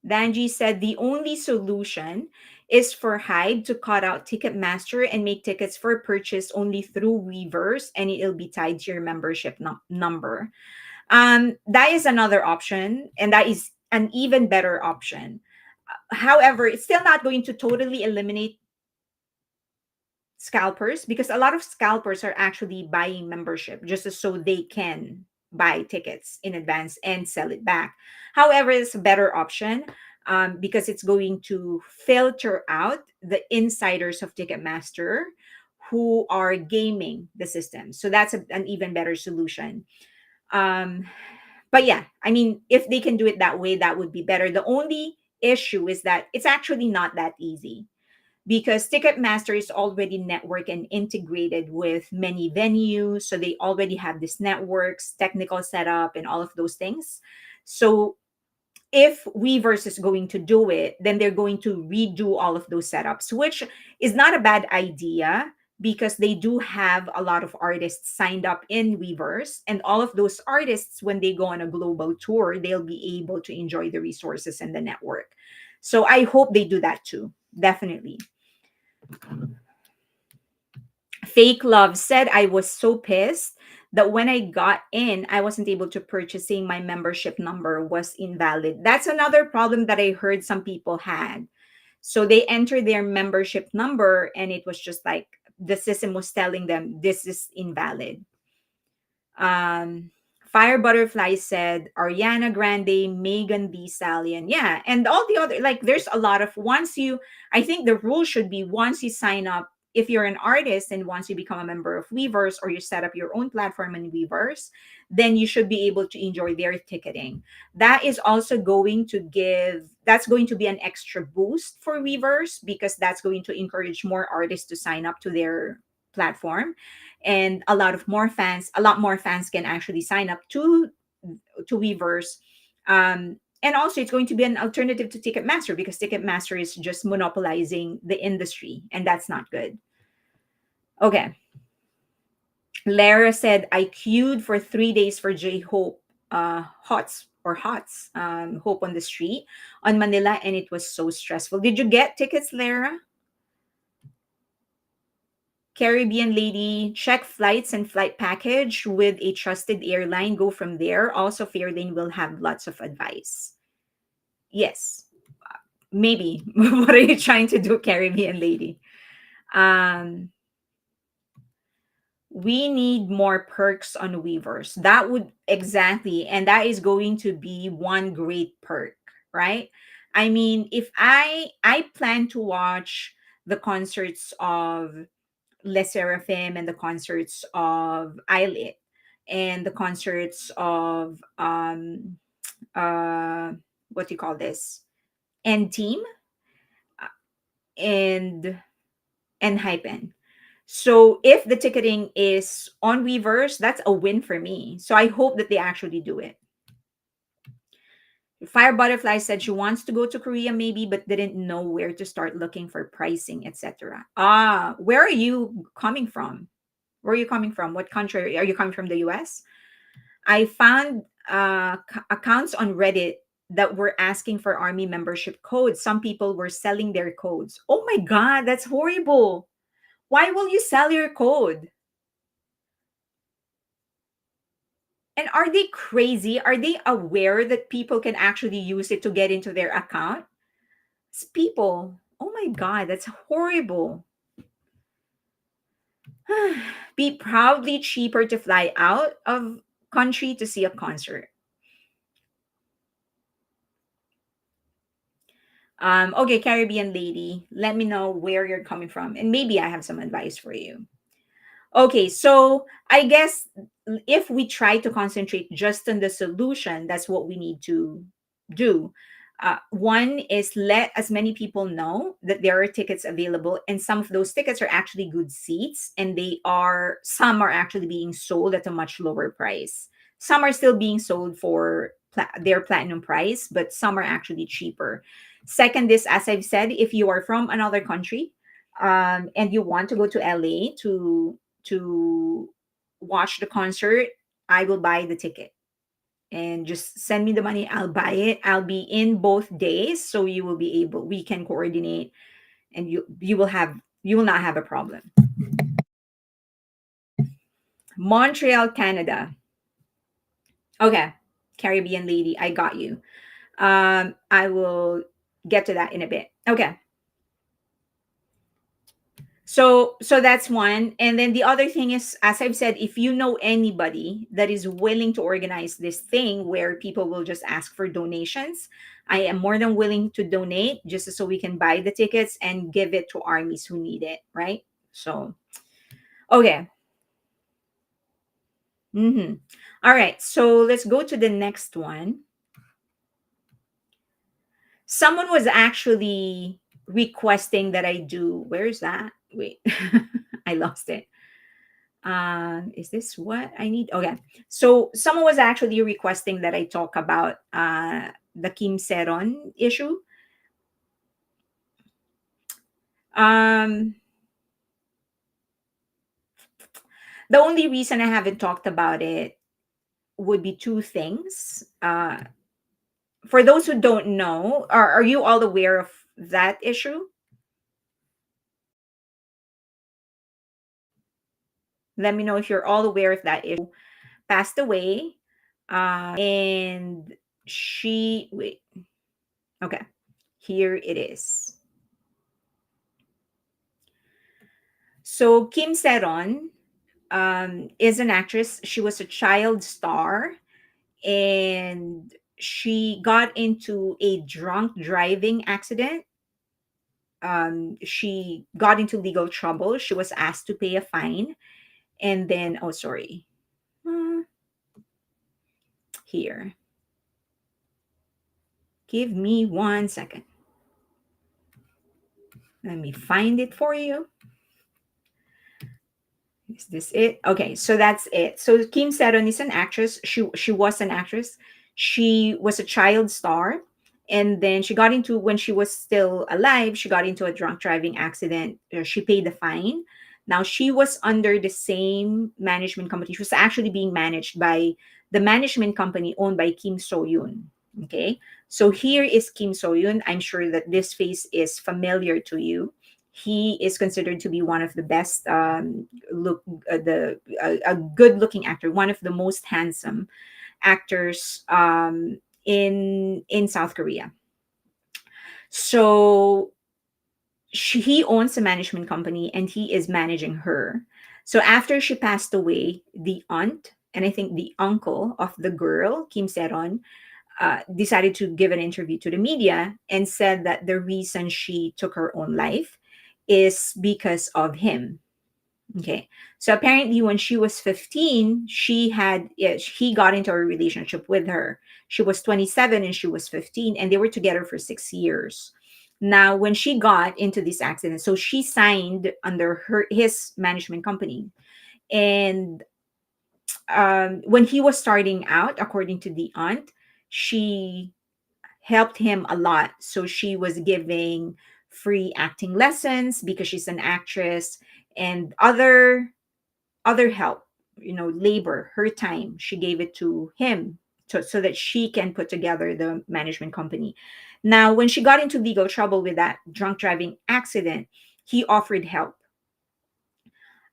the only solution is for HYBE to cut out Ticketmaster and make tickets for purchase only through Weverse, and it'll be tied to your membership number. That is another option, and that is an even better option. However, it's still not going to totally eliminate scalpers because a lot of scalpers are actually buying membership just so they can buy tickets in advance and sell it back. However, it's a better option because it's going to filter out the insiders of Ticketmaster who are gaming the system. So that's an even better solution. Um, but yeah, I mean, if they can do it that way, that would be better. The only issue is that it's actually not that easy because Ticketmaster is already network and integrated with many venues. So they already have this networks, technical setup, and all of those things. So if Weverse is going to do it, then they're going to redo all of those setups, which is not a bad idea because they do have a lot of artists signed up in Weverse. And all of those artists, when they go on a global tour, they'll be able to enjoy the resources and the network. So I hope they do that too. Definitely. Fake Love said, I was so pissed that when I got in, I wasn't able to purchase, saying my membership number was invalid. That's another problem that I heard some people had. So they entered their membership number and it was just like the system was telling them this is invalid. Um, Fire Butterfly said Ariana Grande, Megan Thee Stallion. Yeah. And all the other, like, there's a lot of, I think the rule should be once you sign up, if you're an artist and once you become a member of Weverse or you set up your own platform in Weverse, then you should be able to enjoy their ticketing. That is also that's going to be an extra boost for Weverse because that's going to encourage more artists to sign up to their platform, and a lot more fans can actually sign up to Weverse. And also it's going to be an alternative to Ticketmaster because Ticketmaster is just monopolizing the industry, and that's not good. Okay. Lara said, I queued for 3 days for J-Hope Hots, Hope on the Street on Manila, and it was so stressful. Did you get tickets, Lara? Caribbean lady, check flights and flight package with a trusted airline. Go from there. Also, Fairlane will have lots of advice. Yes, maybe. What are you trying to do, Caribbean lady? Um, we need more perks on Weavers. That would exactly, and that is going to be one great perk, right? I mean, if I plan to watch the concerts of Le Seraphim and the concerts of Islet and the concerts of uh what do you call this? And Team and HYBE. So if the ticketing is on Weverse, that's a win for me. So I hope that they actually do it. Fire Butterfly said she wants to go to Korea maybe, but didn't know where to start looking for pricing, etc. Ah, where are you coming from? Where are you coming from? What country are you coming from? The US? I found accounts on Reddit that were asking for army membership codes. Some people were selling their codes. Oh my god, that's horrible. Why will you sell your code? And are they crazy? Are they aware that people can actually use it to get into their account? It's people. Oh my god, that's horrible. Be proudly cheaper to fly out of country to see a concert. Okay, Caribbean lady, let me know where you're coming from, and maybe I have some advice for you. Okay, so I guess if we try to concentrate just on the solution, that's what we need to do. One is let as many people know that there are tickets available, and some of those tickets are actually good seats, and some are actually being sold at a much lower price. Some are still being sold for their platinum price, but some are actually cheaper. Second is, as I've said, if you are from another country, and you want to go to LA to watch the concert, I will buy the ticket and just send me the money. I'll buy it. I'll be in both days, so we can coordinate, and you will not have a problem. Montreal, Canada. Okay, Caribbean lady, I got you. I will get to that in a bit. Okay. So that's one. And then the other thing is, as I've said, if you know anybody that is willing to organize this thing where people will just ask for donations, I am more than willing to donate just so we can buy the tickets and give it to armies who need it, right? So okay. All right, so let's go to the next one. Someone was actually requesting that I do, where's that? Wait, I lost it. Is this what I need? Okay. So someone was actually requesting that I talk about the Kim Sae-ron issue. Um, the only reason I haven't talked about it would be two things. For those who don't know, are you all aware of that issue? Let me know if you're all aware of that issue. Passed away, and she wait. Okay, here it is. So Kim Sae-ron is an actress. She was a child star, and she got into a drunk driving accident. She got into legal trouble. She was asked to pay a fine, and then oh, sorry, Uh, here. Give me 1 second. Let me find it for you. Is this it? Okay, so that's it. So Kim Sae-ron is an actress. She was an actress. She was a child star, and then she got into when she was still alive. She got into a drunk driving accident. She paid the fine. Now she was under the same management company. She was actually being managed by the management company owned by Kim So-yoon. Okay, so here is Kim So-yoon. I'm sure that this face is familiar to you. He is considered to be one of the best look the a good looking actor, one of the most handsome actors in South Korea. So he owns a management company and he is managing her. So after she passed away, the aunt and I think the uncle of the girl, Kim Sae-ron, decided to give an interview to the media and said that the reason she took her own life is because of him. Okay. So apparently when she was 15, he got into a relationship with her. She was 27 and she was 15 and they were together for 6 years. Now when she got into this accident, so she signed under his management company, and when he was starting out, according to the aunt, she helped him a lot. So she was giving free acting lessons because she's an actress, and other help, labor, her time, she gave it to him so that she can put together the management company. Now when she got into legal trouble with that drunk driving accident, he offered help,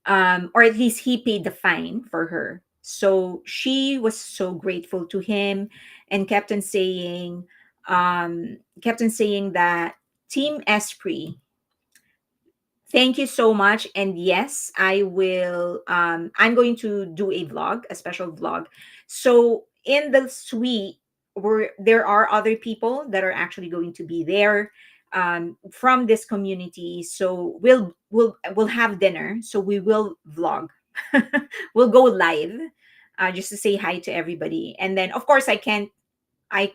or at least he paid the fine for her. So she was so grateful to him and kept on saying that Team Esprit, thank you so much. And yes, I will. I'm going to do a vlog, a special vlog. So in the suite, where there are other people that are actually going to be there from this community. So we'll have dinner. So we will vlog. We'll go live, just to say hi to everybody. And then, of course, I can't I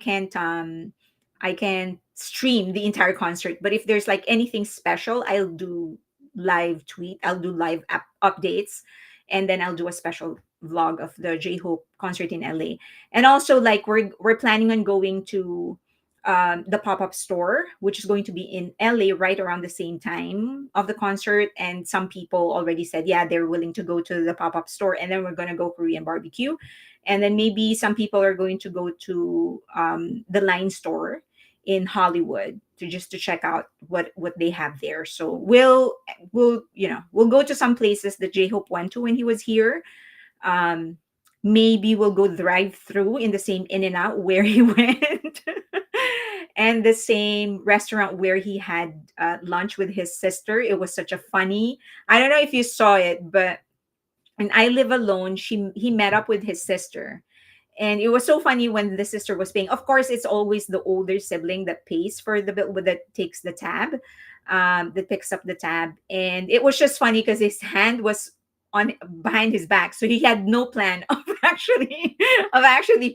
can stream the entire concert, but if there's like anything special, I'll do live updates, and then I'll do a special vlog of the J-Hope concert in LA. And also, like, we're planning on going to the pop-up store, which is going to be in LA right around the same time of the concert. And some people already said, yeah, they're willing to go to the pop-up store, and then we're going to go Korean barbecue. And then maybe some people are going to go to the Line store in Hollywood to check out what they have there. So we'll go to some places that J Hope went to when he was here. Um, Maybe we'll go drive through in the same In and Out where he went, and the same restaurant where he had lunch with his sister. It was such a funny. I don't know if you saw it, but and I Live Alone, he met up with his sister. And it was so funny when the sister was paying. Of course, it's always the older sibling that pays for the bill, that takes the tab, that picks up the tab. And it was just funny because his hand was on behind his back, so he had no plan of actually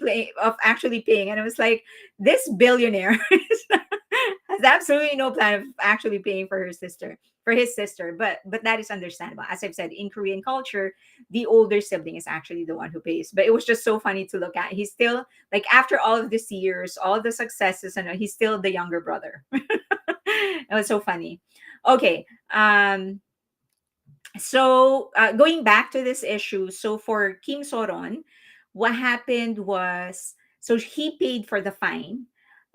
paying. And I was like, this billionaire has absolutely no plan of actually paying for his sister. But that is understandable. As I've said, in Korean culture, the older sibling is actually the one who pays. But it was just so funny to look at. He's still, like, after all of these years, all of the successes, and he's still the younger brother. It was so funny. Okay. So going back to this issue, so for Kim Soron, what happened was, so he paid for the fine,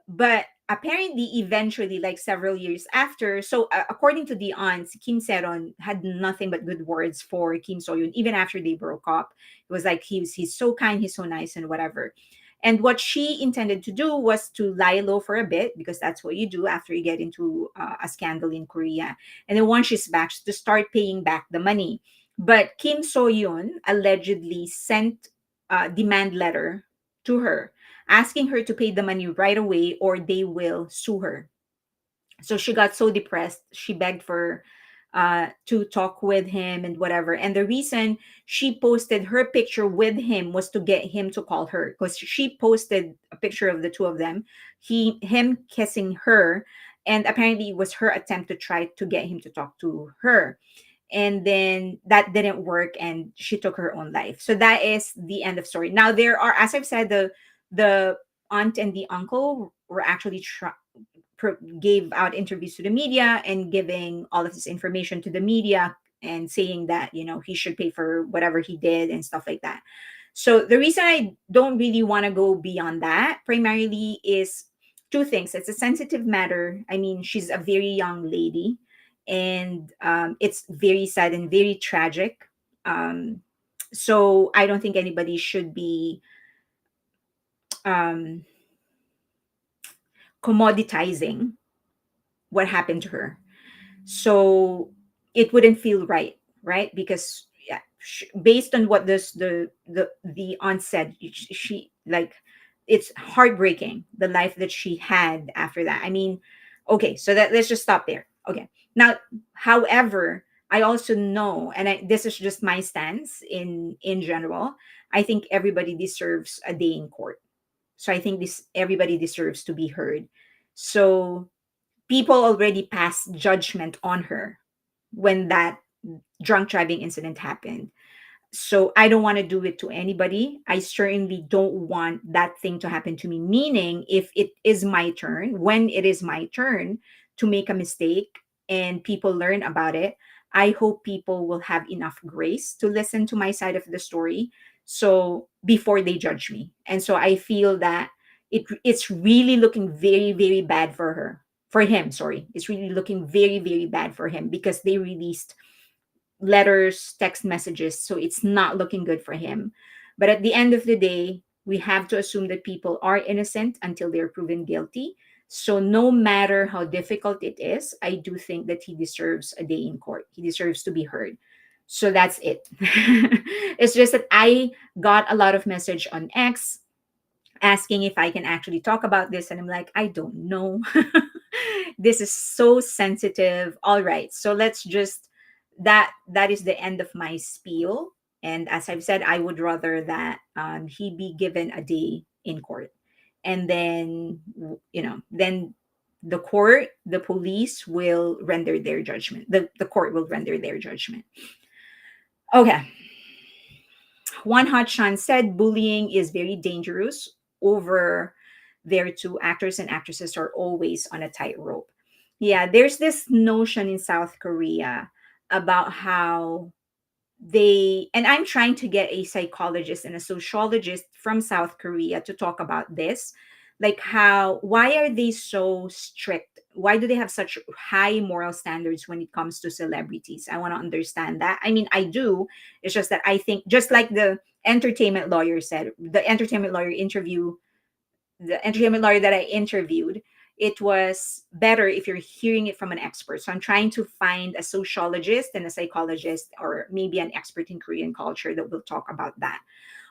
but apparently eventually, like several years after, so according to the aunts, Kim Seron had nothing but good words for Kim Soyun even after they broke up. It was like he's so kind, he's so nice, and whatever. And what she intended to do was to lie low for a bit, because that's what you do after you get into a scandal in Korea. And then once she's back, to start paying back the money. But Kim So-yoon allegedly sent a demand letter to her, asking her to pay the money right away or they will sue her. So she got so depressed, she begged for to talk with him and whatever. And the reason she posted her picture with him was to get him to call her, because she posted a picture of the two of them, him kissing her, and apparently it was her attempt to try to get him to talk to her. And then that didn't work and she took her own life. So that is the end of story. Now there are, as I've said, the aunt and the uncle were actually gave out interviews to the media and giving all of this information to the media and saying that he should pay for whatever he did and stuff like that. So the reason I don't really want to go beyond that primarily is two things. It's a sensitive matter. I mean, she's a very young lady, and it's very sad and very tragic. Um, so I don't think anybody should be um, commoditizing what happened to her. So it wouldn't feel right, right? Because yeah, based on what this the aunt said, she like, it's heartbreaking the life that she had after that. I mean, okay, so that, let's just stop there. Okay, now, however, I also know, and this is just my stance in general. I think everybody deserves a day in court. So I think this everybody deserves to be heard. So people already passed judgment on her when that drunk driving incident happened. So I don't want to do it to anybody. I certainly don't want that thing to happen to me. Meaning, if it is my turn, when it is my turn to make a mistake and people learn about it, I hope people will have enough grace to listen to my side of the story. So before they judge me. And so I feel that it's really looking very, very bad for her. For him, sorry. It's really looking very, very bad for him because they released letters, text messages. So it's not looking good for him. But at the end of the day, we have to assume that people are innocent until they're proven guilty. So no matter how difficult it is, I do think that he deserves a day in court. He deserves to be heard. So that's it. It's just that I got a lot of message on X asking if I can actually talk about this. And I'm like, I don't know. This is so sensitive. All right. So let's just, that is the end of my spiel. And as I've said, I would rather that he be given a day in court. And then, then the police will render their judgment. The court will render their judgment. Okay. One Hot Chan said bullying is very dangerous. Over there, too, actors and actresses are always on a tightrope. Yeah, there's this notion in South Korea about how and I'm trying to get a psychologist and a sociologist from South Korea to talk about this. Like, why are they so strict? Why do they have such high moral standards when it comes to celebrities? I want to understand that. I mean, I do. It's just that I think, just like entertainment lawyer said, the entertainment lawyer that I interviewed, it was better if you're hearing it from an expert. So I'm trying to find a sociologist and a psychologist, or maybe an expert in Korean culture that will talk about that.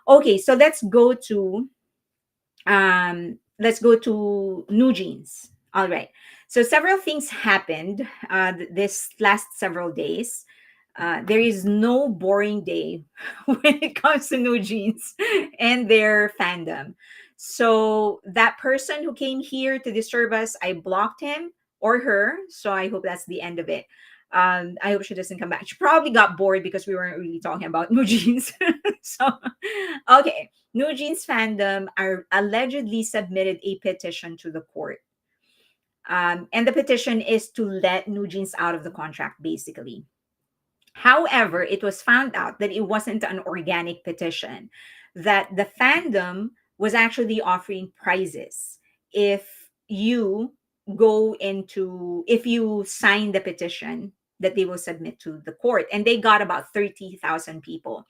Okay, so let's go to NewJeans. All right. So several things happened this last several days. There is no boring day when it comes to NewJeans and their fandom. So that person who came here to disturb us, I blocked him or her. So I hope that's the end of it. I hope she doesn't come back. She probably got bored because we weren't really talking about NewJeans. So, okay. NewJeans fandom are allegedly submitted a petition to the court. And the petition is to let NewJeans out of the contract, basically. However, it was found out that it wasn't an organic petition, that the fandom was actually offering prizes if you if you sign the petition that they will submit to the court. And they got about 30,000 people.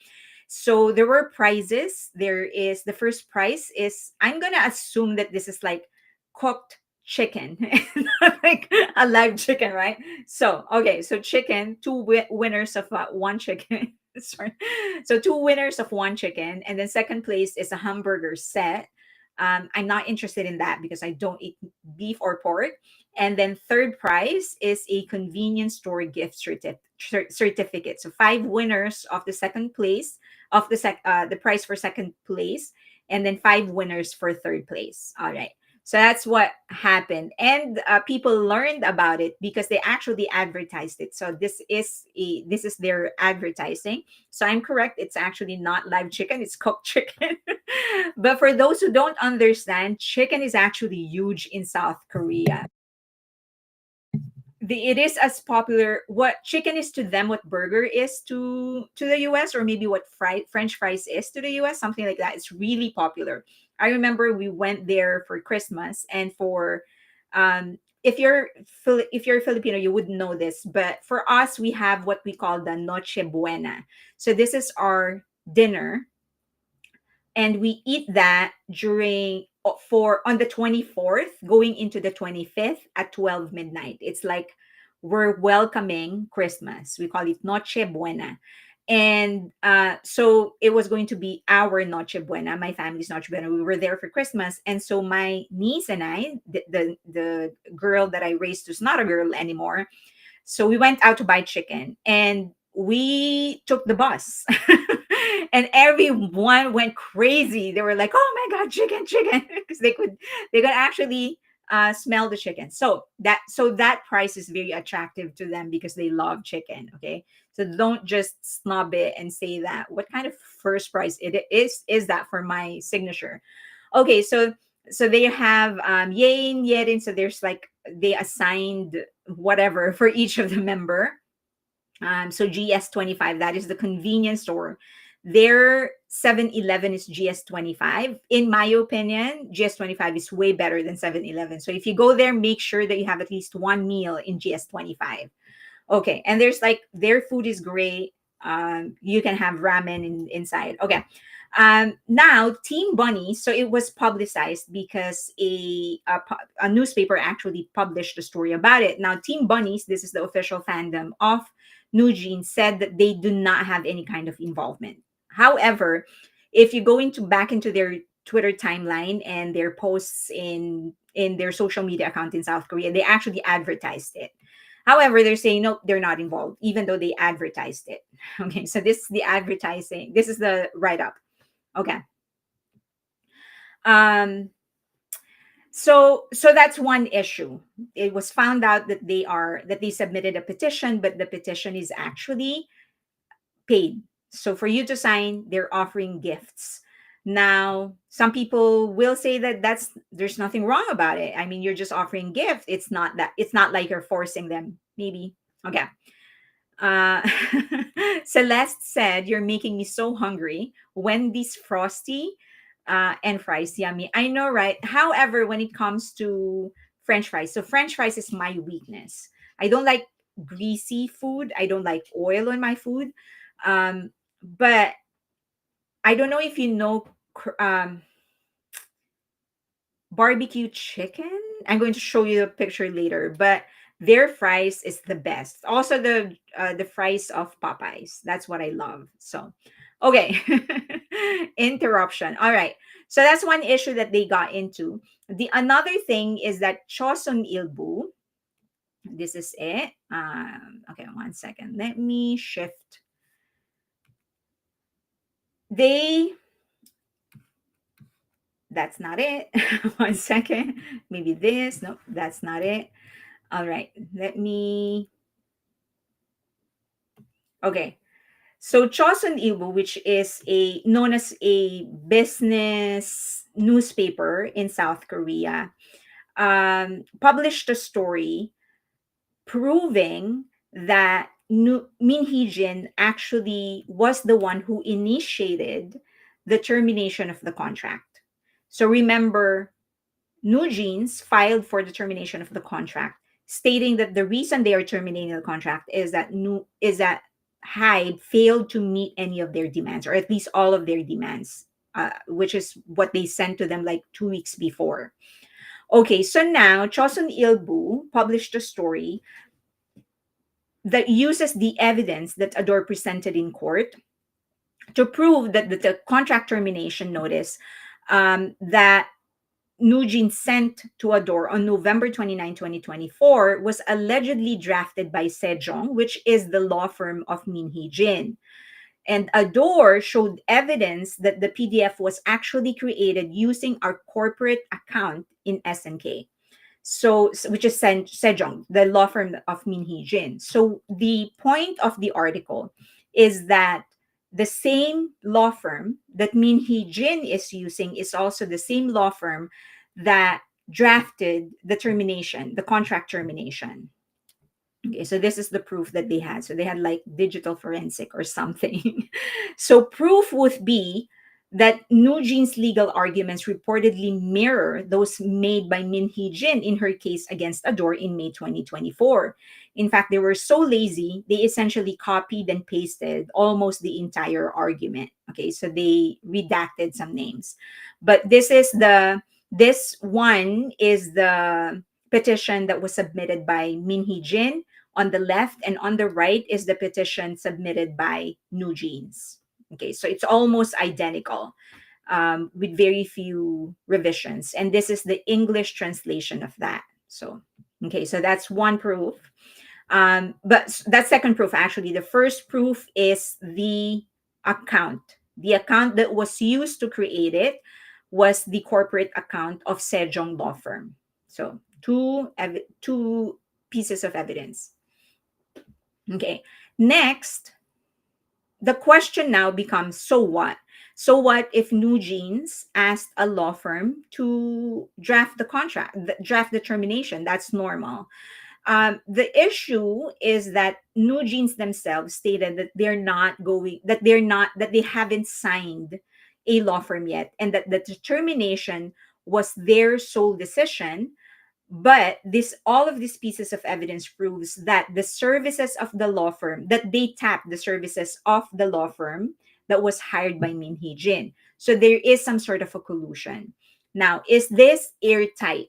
So there were prizes. The first prize is, I'm going to assume that this is like cooked chicken, not like a live chicken, right? So, okay, so chicken, two winners of one chicken. Sorry. So, two winners of one chicken. And then second place is a hamburger set. I'm not interested in that because I don't eat beef or pork. And then third prize is a convenience store gift certificate. So five winners of the second place of the prize for second place, and then five winners for third place. All right. So that's what happened, and people learned about it because they actually advertised it. So this is their advertising. So I'm correct; it's actually not live chicken; it's cooked chicken. But for those who don't understand, chicken is actually huge in South Korea. It is as popular, what chicken is to them what burger is to the US, or maybe what French fries is to the US, something like that. It's really popular. I remember we went there for Christmas, and for If you're Filipino, you would know this, but for us, we have what we call the Noche Buena. So this is our dinner, and we eat that during for on the 24th going into the 25th at 12 midnight. It's like we're welcoming Christmas. We call it Noche Buena. And so it was going to be our Noche Buena, my family's Noche Buena. We were there for Christmas. And so my niece and I, the girl that I raised, who's not a girl anymore, so we went out to buy chicken, and we took the bus. And everyone went crazy. They were like, "Oh my god, chicken, chicken!" Because they could actually smell the chicken. So that price is very attractive to them because they love chicken. Okay, so don't just snub it and say that. What kind of first price it is that for my signature? Okay, so they have Yain, Yerin. So there's like they assigned whatever for each of the member. So GS25, that is the convenience store. Their 7-Eleven is GS25. In my opinion, GS25 is way better than 7-Eleven. So if you go there, make sure that you have at least one meal in GS25. Okay, and there's like their food is great. You can have ramen inside. Okay. Now Team Bunny, so it was publicized because a newspaper actually published a story about it. Now Team Bunnies, this is the official fandom of NewJeans, said that they do not have any kind of involvement. However, if you go into back into their Twitter timeline and their posts in their social media account in South Korea, they actually advertised it. However, they're saying no, they're not involved, even though they advertised it. Okay, so this is the advertising. This is the write up. Okay. Um, so that's one issue. It was found out that they submitted a petition, but the petition is actually paid. So for you to sign, they're offering gifts. Now, some people will say that there's nothing wrong about it. I mean, you're just offering gift. It's not like you're forcing them. Maybe. Okay. Uh, Celeste said, "You're making me so hungry. Wendy's Frosty and fries, yummy." I know, right? However, when it comes to French fries, so French fries is my weakness. I don't like greasy food. I don't like oil on my food. But I don't know if you know barbecue chicken. I'm going to show you a picture later, but their fries is the best. Also the fries of Popeyes. That's what I love. So, okay. Interruption. All right. So that's one issue that they got into. The another thing is that Chosun Ilbo, this is it. Okay, one second. Let me shift. They That's not it. One second. Maybe this. No, that's not it. All right. Okay. So Chosun Ilbo, which is a known as a business newspaper in South Korea, published a story proving that Min Heejin actually was the one who initiated the termination of the contract. So remember, NewJeans filed for the termination of the contract, stating that the reason they are terminating the contract is that HYBE failed to meet any of their demands, or at least all of their demands, which is what they sent to them like 2 weeks before. Okay, so now Chosun Ilbo published a story that uses the evidence that ADOR presented in court to prove that the contract termination notice that NewJeans sent to ADOR on November 29, 2024 was allegedly drafted by Sae-ron, which is the law firm of Min Heejin. And ADOR showed evidence that the PDF was actually created using our corporate account in SNK. So, which is Sae-ron, the law firm of Min Heejin. So the point of the article is that the same law firm that Min Heejin is using is also the same law firm that drafted the contract termination. Okay, so this is the proof that they had. So they had like digital forensic or something. So proof would be that NewJeans' legal arguments reportedly mirror those made by Min Heejin in her case against ADOR in May 2024. In fact, they were so lazy, they essentially copied and pasted almost the entire argument. Okay, so they redacted some names. But this one is the petition that was submitted by Min Heejin on the left, and on the right is the petition submitted by NewJeans. Okay, so it's almost identical, with very few revisions. And this is the English translation of that. So, okay, so that's one proof. But that second proof, actually, the first proof is the account. The account that was used to create it was the corporate account of Sejong law firm. So two pieces of evidence. Okay. Next, the question now becomes, so what? So what if NewJeans asked a law firm to draft the contract, draft the termination? That's normal. The issue is that NewJeans themselves stated that that they haven't signed a law firm yet, and that the determination was their sole decision. But this all of these pieces of evidence proves that the services of the law firm, that they tapped the services of the law firm that was hired by Min Heejin. So there is some sort of a collusion. Now, is this airtight?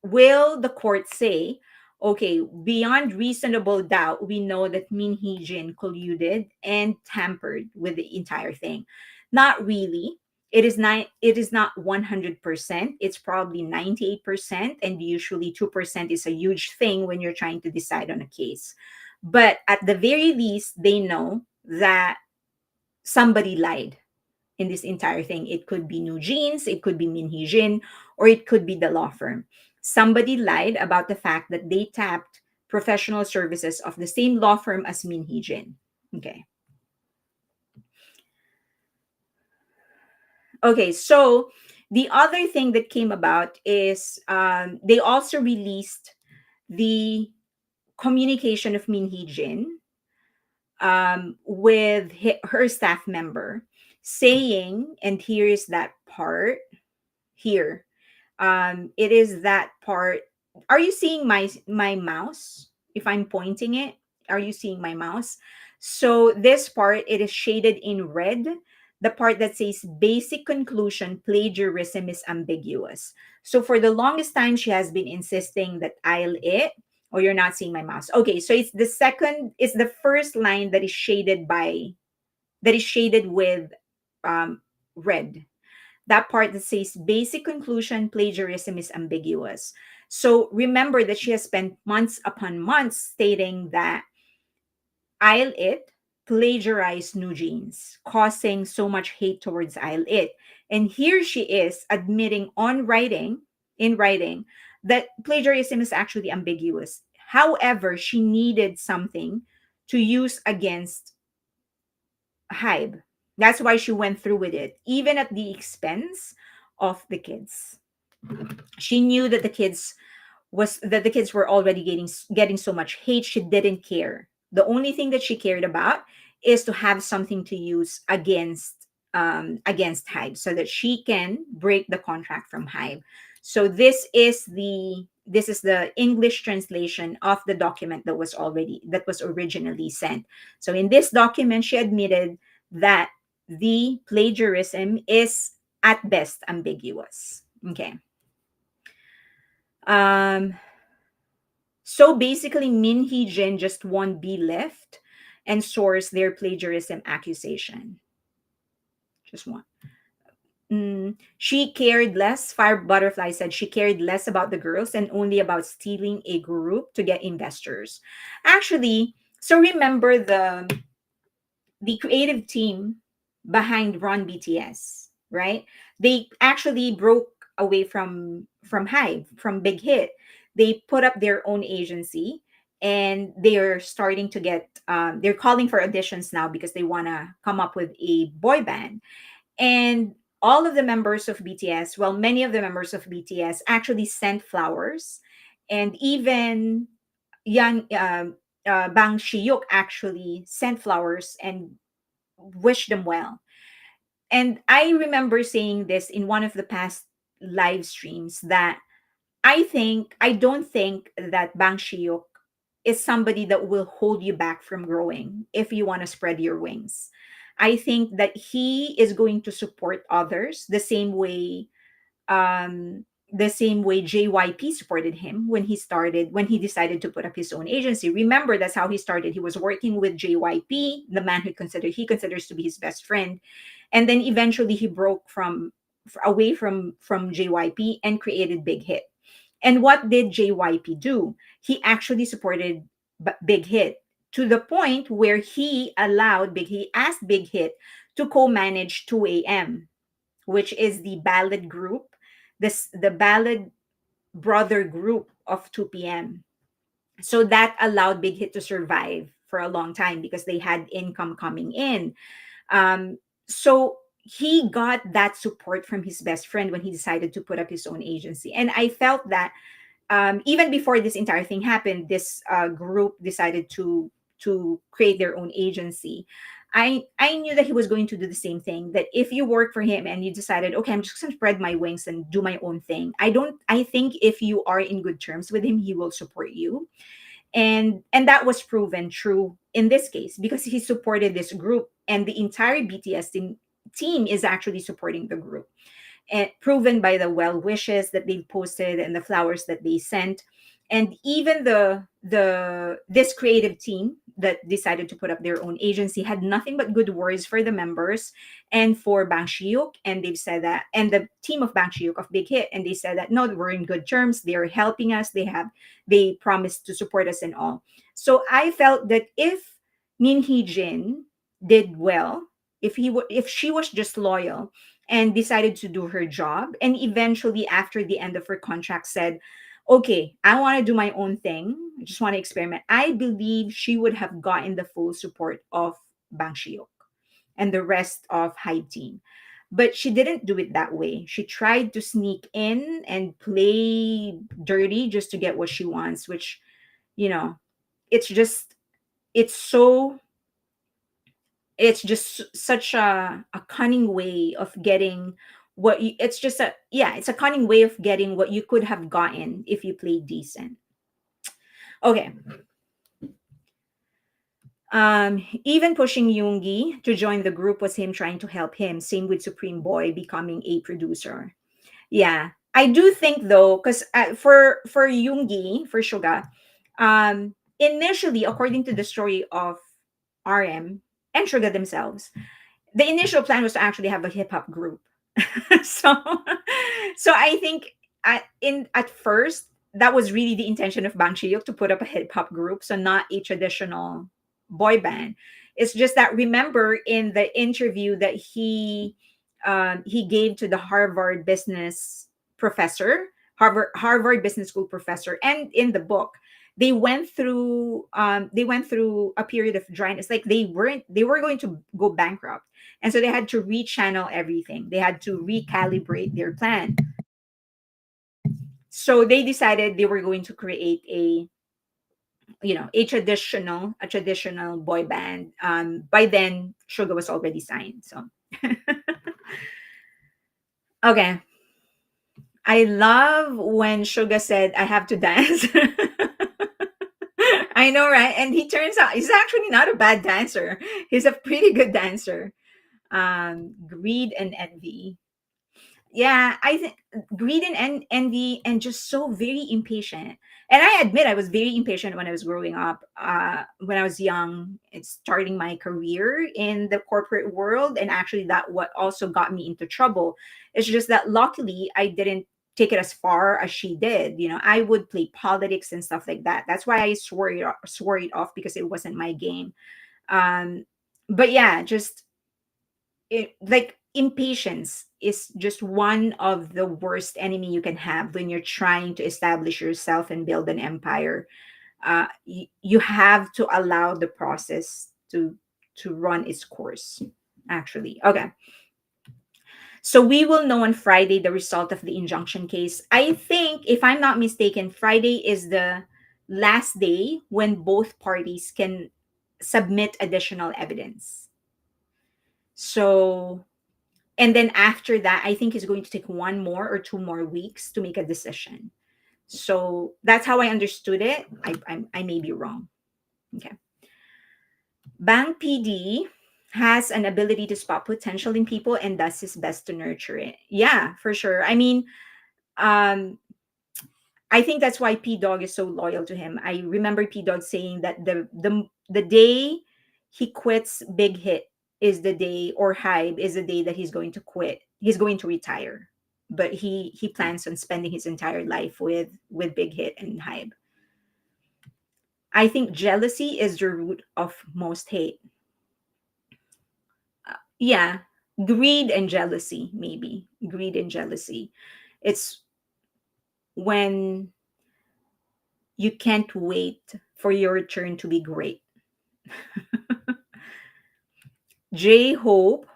Will the court say, okay, beyond reasonable doubt, we know that Min Heejin colluded and tampered with the entire thing? Not really. It is not 100%. It's probably 98%, and usually 2% is a huge thing when you're trying to decide on a case. But at the very least, they know that somebody lied in this entire thing. It could be NewJeans, it could be Min Heejin, or it could be the law firm. Somebody lied about the fact that they tapped professional services of the same law firm as Min Heejin. Okay. Okay, so the other thing that came about is they also released the communication of Min Heejin with her staff member, saying, and here is that part here. It is that part. Are you seeing my mouse? If I'm pointing it, are you seeing my mouse? So this part, it is shaded in red. The part that says basic conclusion plagiarism is ambiguous. So for the longest time, she has been insisting that I'll it. Oh, you're not seeing my mouse. Okay, so it's the first line that is shaded with red. That part that says basic conclusion plagiarism is ambiguous. So remember that she has spent months upon months stating that I'll it plagiarized NewJeans, causing so much hate towards I'll it. And here she is admitting in writing, that plagiarism is actually ambiguous. However, she needed something to use against HYBE. That's why she went through with it, even at the expense of the kids. She knew that the kids were already getting so much hate. She didn't care. The only thing that she cared about is to have something to use against HYBE, so that she can break the contract from HYBE. So this is the English translation of the document that was originally sent. So in this document, she admitted that the plagiarism is at best ambiguous. Okay. So basically, Min Heejin just won't be left and source their plagiarism accusation. Just one. She cared less. Fire Butterfly said she cared less about the girls and only about stealing a group to get investors. Actually, so remember the creative team behind Run BTS, right? They actually broke away from HYBE, from Big Hit. They put up their own agency, and they're starting to get they're calling for auditions now because they want to come up with a boy band. And all of the members of BTS, well, many of the members of BTS actually sent flowers, and even Bang Shiyuk actually sent flowers and wished them well. And I remember saying this in one of the past live streams that I don't think that Bang Shiok is somebody that will hold you back from growing if you want to spread your wings. I think that he is going to support others the same way JYP supported him when he decided to put up his own agency. Remember, that's how he started. He was working with JYP, the man he considers to be his best friend, and then eventually he broke away from JYP and created Big Hit. And what did JYP do? He actually supported Big Hit to the point where he asked Big Hit to co-manage 2AM, which is the ballad group, the ballad brother group of 2PM. So that allowed Big Hit to survive for a long time because they had income coming in. So he got that support from his best friend when he decided to put up his own agency. And I felt that even before this entire thing happened, this group decided to create their own agency. I knew that he was going to do the same thing. That if you work for him and you decided, okay, I'm just going to spread my wings and do my own thing. I think if you are in good terms with him, he will support you. And that was proven true in this case because he supported this group, and the entire BTS team is actually supporting the group, and proven by the well wishes that they posted and the flowers that they sent. And even the this creative team that decided to put up their own agency had nothing but good words for the members and for Bang Shiuk. And they've said that, and the team of Bang Shiuk of Big Hit, and they said that no, we're in good terms, they're helping us, they promised to support us and all. So I felt that if Min Heejin did well, if she was just loyal and decided to do her job, and eventually after the end of her contract said, okay, I want to do my own thing, I just want to experiment, I believe she would have gotten the full support of Bang Shiok and the rest of HYBE team. But she didn't do it that way. She tried to sneak in and play dirty just to get what she wants, which, you know, it's just it's so it's just such a cunning way of getting it's just a yeah, it's a cunning way of getting what you could have gotten if you played decent. Okay. Even pushing Yoongi to join the group was him trying to help him. Same with Supreme Boy becoming a producer. Yeah, I do think though, because for Yoongi, for Suga, initially, according to the story of RM and Suga themselves, the initial plan was to actually have a hip hop group. so so I think at first that was really the intention of Bang Chi-yuk, to put up a hip hop group, so not a traditional boy band. It's just that, remember in the interview that he gave to the Harvard Business School professor, and in the book, they went through a period of dryness, like they were going to go bankrupt, and so they had to rechannel everything, they had to recalibrate their plan. So they decided they were going to create a traditional boy band. By then Suga was already signed, so okay. I love when Suga said, I have to dance. I know, right? And he turns out he's actually not a bad dancer. He's a pretty good dancer. Greed and envy. Yeah, I think greed and envy, and just so very impatient. And I admit I was very impatient when I was growing up. When I was young, it's starting my career in the corporate world, and actually that what also got me into trouble. It's just that luckily I didn't take it as far as she did. I would play politics and stuff like that. That's why I swore it off, because it wasn't my game. Um, but yeah, just like impatience is just one of the worst enemy you can have when you're trying to establish yourself and build an empire. You have to allow the process to run its course, actually. Okay, so we will know on Friday the result of the injunction case. I think, if I'm not mistaken, Friday is the last day when both parties can submit additional evidence. So And then after that, I think he's going to take 1 more or 2 more weeks to make a decision. So that's how I understood it. I may be wrong. Okay. Bang PD has an ability to spot potential in people and does his best to nurture it. Yeah, for sure. I mean, um, I think that's why P Dog is so loyal to him. I remember P Dog saying that the day he quits Big Hit is the day, or Hybe is the day that he's going to quit. He's going to retire, but he plans on spending his entire life with Big Hit and Hybe. I think jealousy is the root of most hate. Yeah, greed and jealousy, maybe greed and jealousy. It's when you can't wait for your turn to be great. J Hope,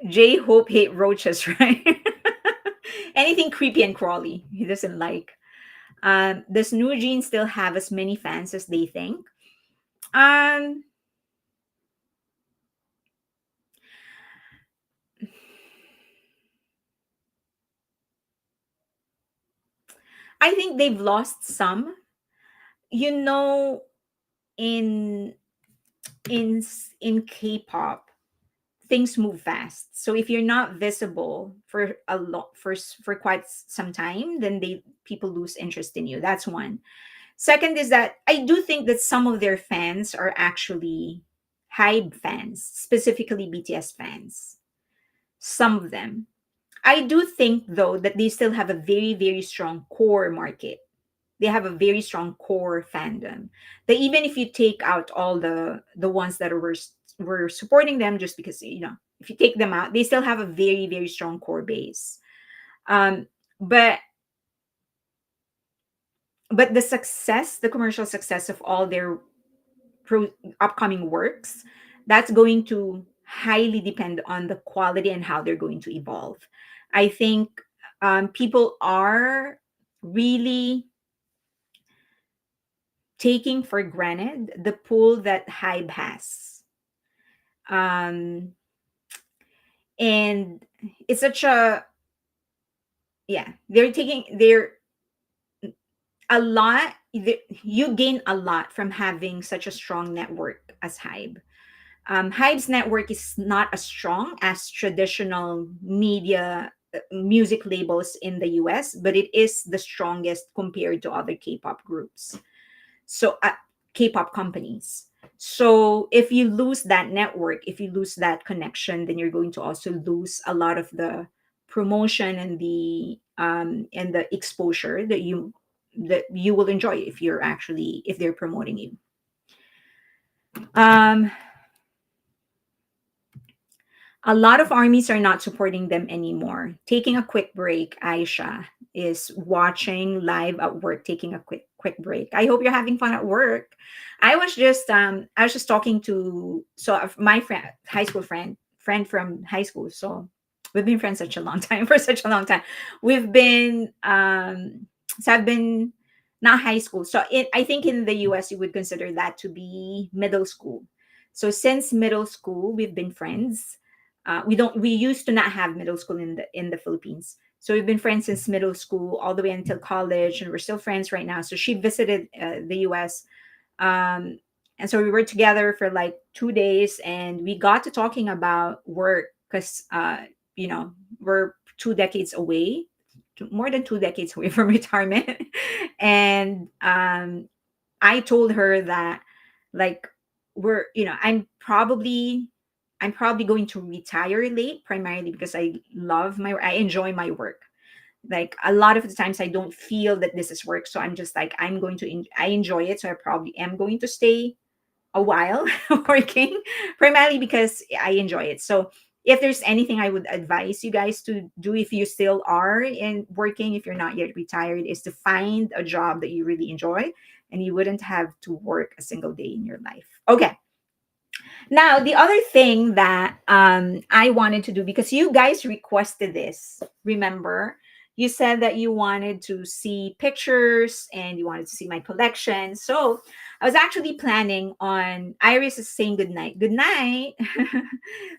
J Hope hate roaches, right? Anything creepy and crawly, he doesn't like. Does NewJeans still have as many fans as they think? Um, I think they've lost some. You know, in in K-pop, things move fast. So if you're not visible for a lot for quite some time, then they people lose interest in you. That's one. Second is that I do think that some of their fans are actually HYBE fans, specifically BTS fans. Some of them. I do think though that they still have a very very strong core market. They have a very strong core fandom. That even if you take out all the ones that were supporting them just because if you take them out, they still have a very very strong core base. Um, but the success, the commercial success of all their upcoming works, that's going to highly depend on the quality and how they're going to evolve. I think people are really taking for granted the pull that Hybe has. Um, and it's such a, yeah, they're a lot, you gain a lot from having such a strong network as Hybe. Hybe's network is not as strong as traditional media music labels in the US, but it is the strongest compared to other K-pop groups. So K-pop companies. So if you lose that network, if you lose that connection, then you're going to also lose a lot of the promotion and the exposure that you will enjoy if you're actually if they're promoting you. Um, a lot of armies are not supporting them anymore. Taking a quick break, Aisha is watching live at work, taking a quick break. I hope you're having fun at work. I was just talking to my friend, high school friend from high school. So we've been friends such a long time for such a long time. We've been so I've been not high school. So I think in the US you would consider that to be middle school. So since middle school we've been friends. We used to not have middle school in the Philippines. So we've been friends since middle school all the way until college, and we're still friends right now. So she visited the US, and so we were together for like 2 days, and we got to talking about work because we're 2 decades away, more than 2 decades away from retirement, and I told her that like I'm probably going to retire late primarily because I enjoy my work. Like a lot of the times I don't feel that this is work, so I'm just like I enjoy it, so I probably am going to stay a while working primarily because I enjoy it. So if there's anything I would advise you guys to do if you still are in working, if you're not yet retired, is to find a job that you really enjoy and you wouldn't have to work a single day in your life. Okay. Now, the other thing that I wanted to do, because you guys requested this, remember? You said that you wanted to see pictures and you wanted to see my collection. So I was actually planning on Iris is saying good night. Good night.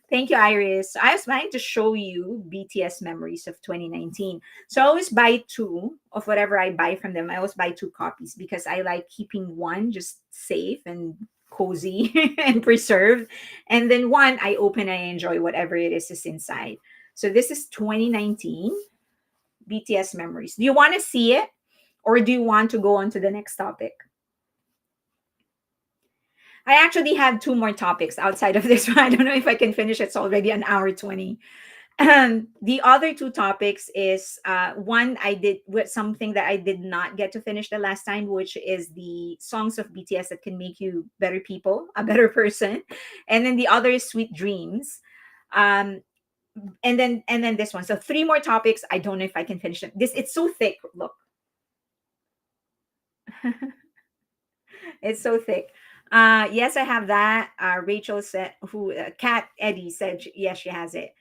Thank you, Iris. So I was planning to show you BTS Memories of 2019. So I always buy two of whatever I buy from them. I always buy two copies because I like keeping one just safe and cozy and preserved. And then one I open and I enjoy whatever it is inside. So this is 2019 BTS Memories. Do you want to see it or do you want to go on to the next topic? I actually have two more topics outside of this one. I don't know if I can finish. It's already an hour 20. The other two topics is one I did with something that I did not get to finish the last time, which is the songs of BTS that can make you better people, a better person. And then the other is Sweet Dreams. Um, and then this one. So three more topics. I don't know if I can finish them. This it's so thick. Look. It's so thick. Yes, I have that. Rachel said, who Kat Eddie said, yes, she has it.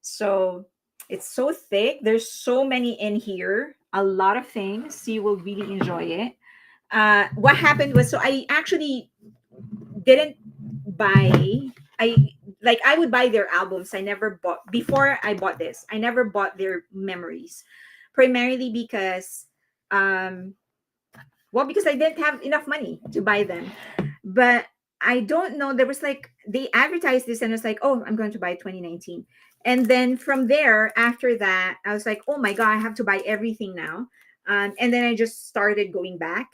So it's so thick. There's so many in here. A lot of things. You will really enjoy it. What happened was, so I actually didn't buy. I would buy their albums. I never bought before I bought this. I never bought their memories, primarily because um well, because I didn't have enough money to buy them. But I don't know. There was like they advertised this and I was like, oh, I'm going to buy 2019. And then from there, after that, I was like, oh my God, I have to buy everything now. And then I just started going back.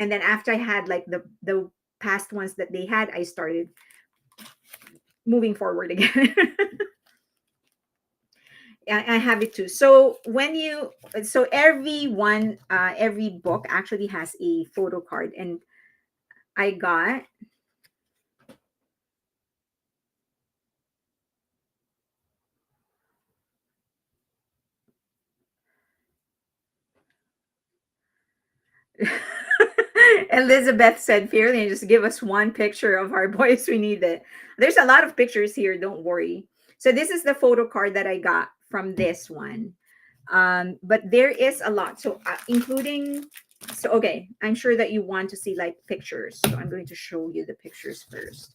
And then after I had like the past ones that they had, I started moving forward again. I have it too. So so every one, every book actually has a photo card, and I got Elizabeth said, Fearly, just give us one picture of our boys. We need it. There's a lot of pictures here. Don't worry. So this is the photo card that I got from this one. But there is a lot. So including, so okay, I'm sure that you want to see like pictures. So I'm going to show you the pictures first.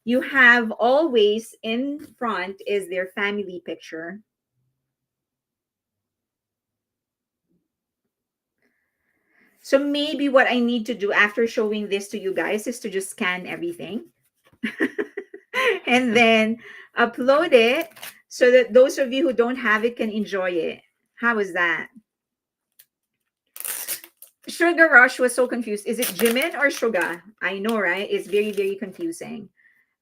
You have always in front is their family picture. So maybe what I need to do after showing this to you guys is to just scan everything and then upload it so that those of you who don't have it can enjoy it. How is that? Sugar Rush was so confused. Is it Jimin or Suga? I know, right? It's very, very confusing.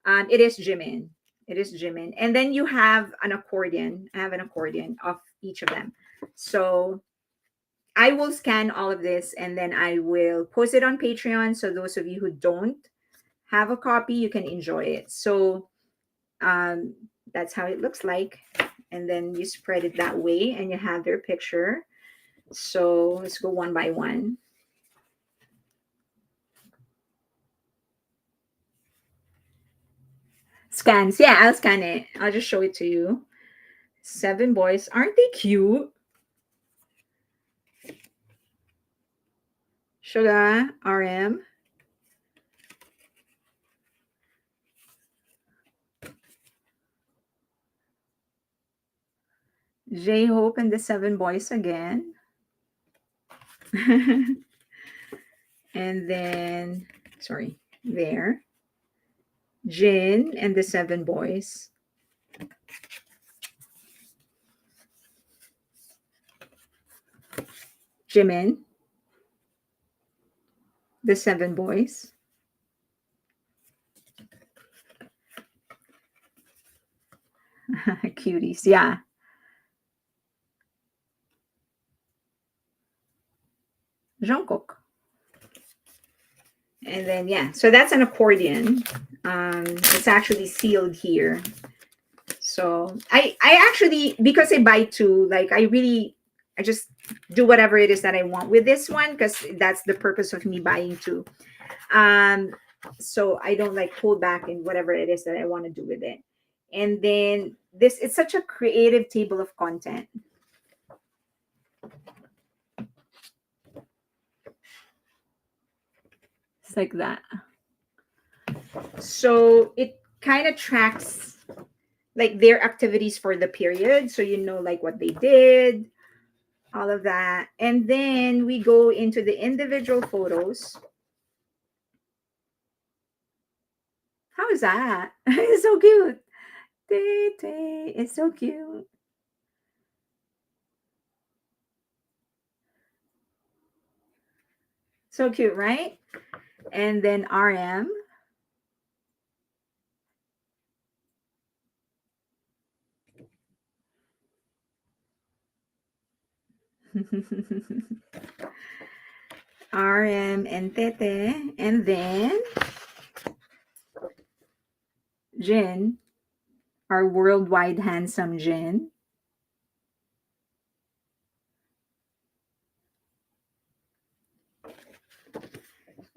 It is Jimin. It is Jimin. And then you have an accordion. I have an accordion of each of them. So I will scan all of this and then I will post it on Patreon. So those of you who don't have a copy, you can enjoy it. So um, that's how it looks like. And then you spread it that way and you have their picture. So let's go one by one. Scans. Yeah, I'll scan it. I'll just show it to you. 7 boys. Aren't they cute? Suga, RM. J-Hope and the 7 boys again. And then, sorry, there. Jin and the 7 boys. Jimin, the 7 boys. Cuties, yeah. Jungkook. And then, yeah, so that's an accordion. It's actually sealed here. So I actually, because I buy two, like I just do whatever it is that I want with this one because that's the purpose of me buying two. Um, so I don't like hold back in whatever it is that I want to do with it. And then this, it's such a creative table of content. Just like that. So it kind of tracks like their activities for the period. So you know like what they did, all of that. And then we go into the individual photos. How is that? It's so cute. It's so cute. So cute, right? And then RM. RM and Tete. And then Jin, our worldwide handsome Jin.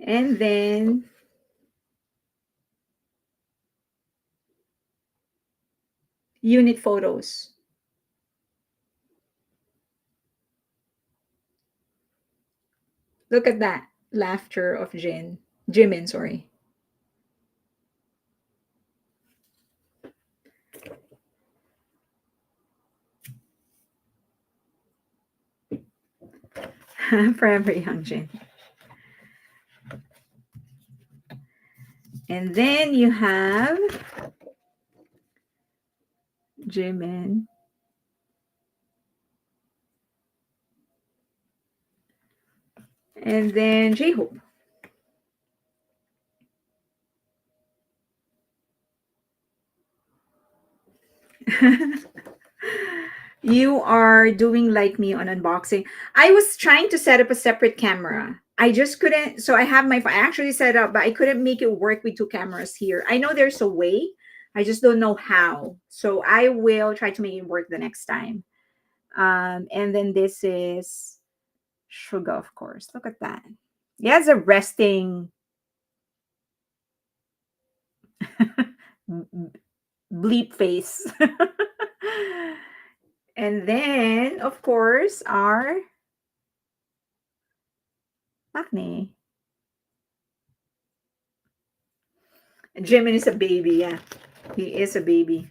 And then unit photos. Look at that laughter of Jimin, sorry. Forever young Jin. And then you have Jimin. And then J-Hope. You are doing like me on unboxing. I was trying to set up a separate camera. I just couldn't. So I have I actually set up, but I couldn't make it work with two cameras here. I know there's a way. I just don't know how. So I will try to make it work the next time. And then this is Sugar, of course. Look at that. He has a resting bleep face. And then, of course, our acne. Jimin is a baby, yeah. He is a baby.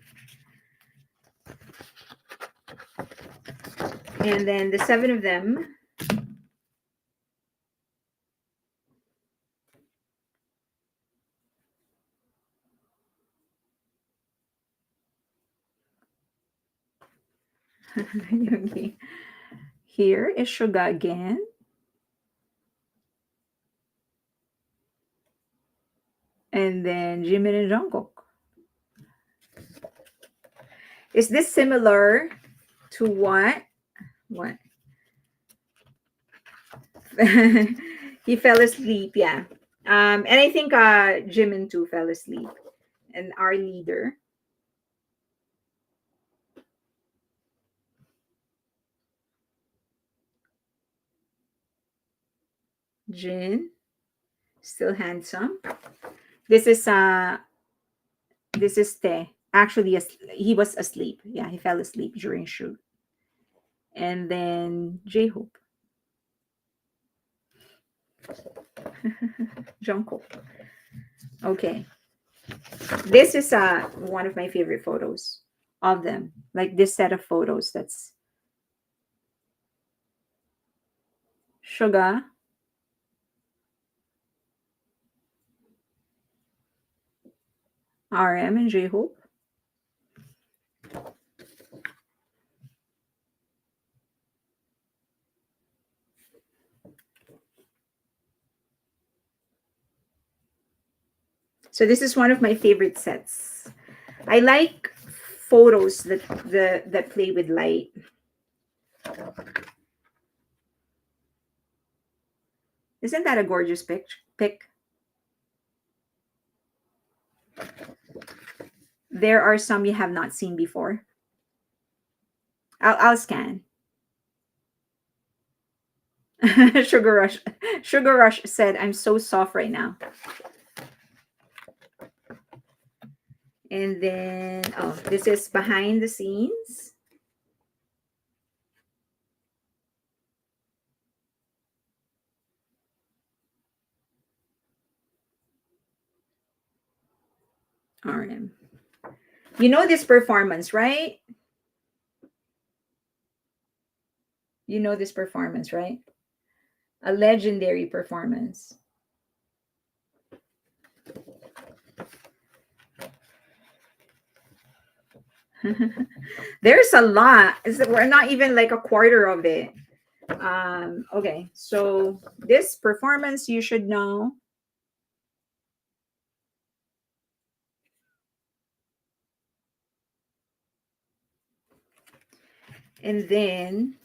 And then the seven of them. Here is Suga again. And then Jimin and Jungkook. Is this similar to what? What? He fell asleep, yeah. And I think Jimin too fell asleep. And our leader. Jin. Still handsome. This is Te. Actually, he was asleep. Yeah, he fell asleep during shoot. And then J-Hope. Jungkook. Okay. This is one of my favorite photos of them. Like this set of photos. That's Suga. RM and J-Hope. So this is one of my favorite sets. I like photos that play with light. Isn't that a gorgeous pic? There are some you have not seen before. I'll scan. Sugar Rush. Sugar Rush said, "I'm so soft right now." And then, oh, this is behind the scenes. RM. You know this performance, right? You know this performance, right? A legendary performance. There's a lot. We're not even like a quarter of it. Okay, so this performance you should know. And then,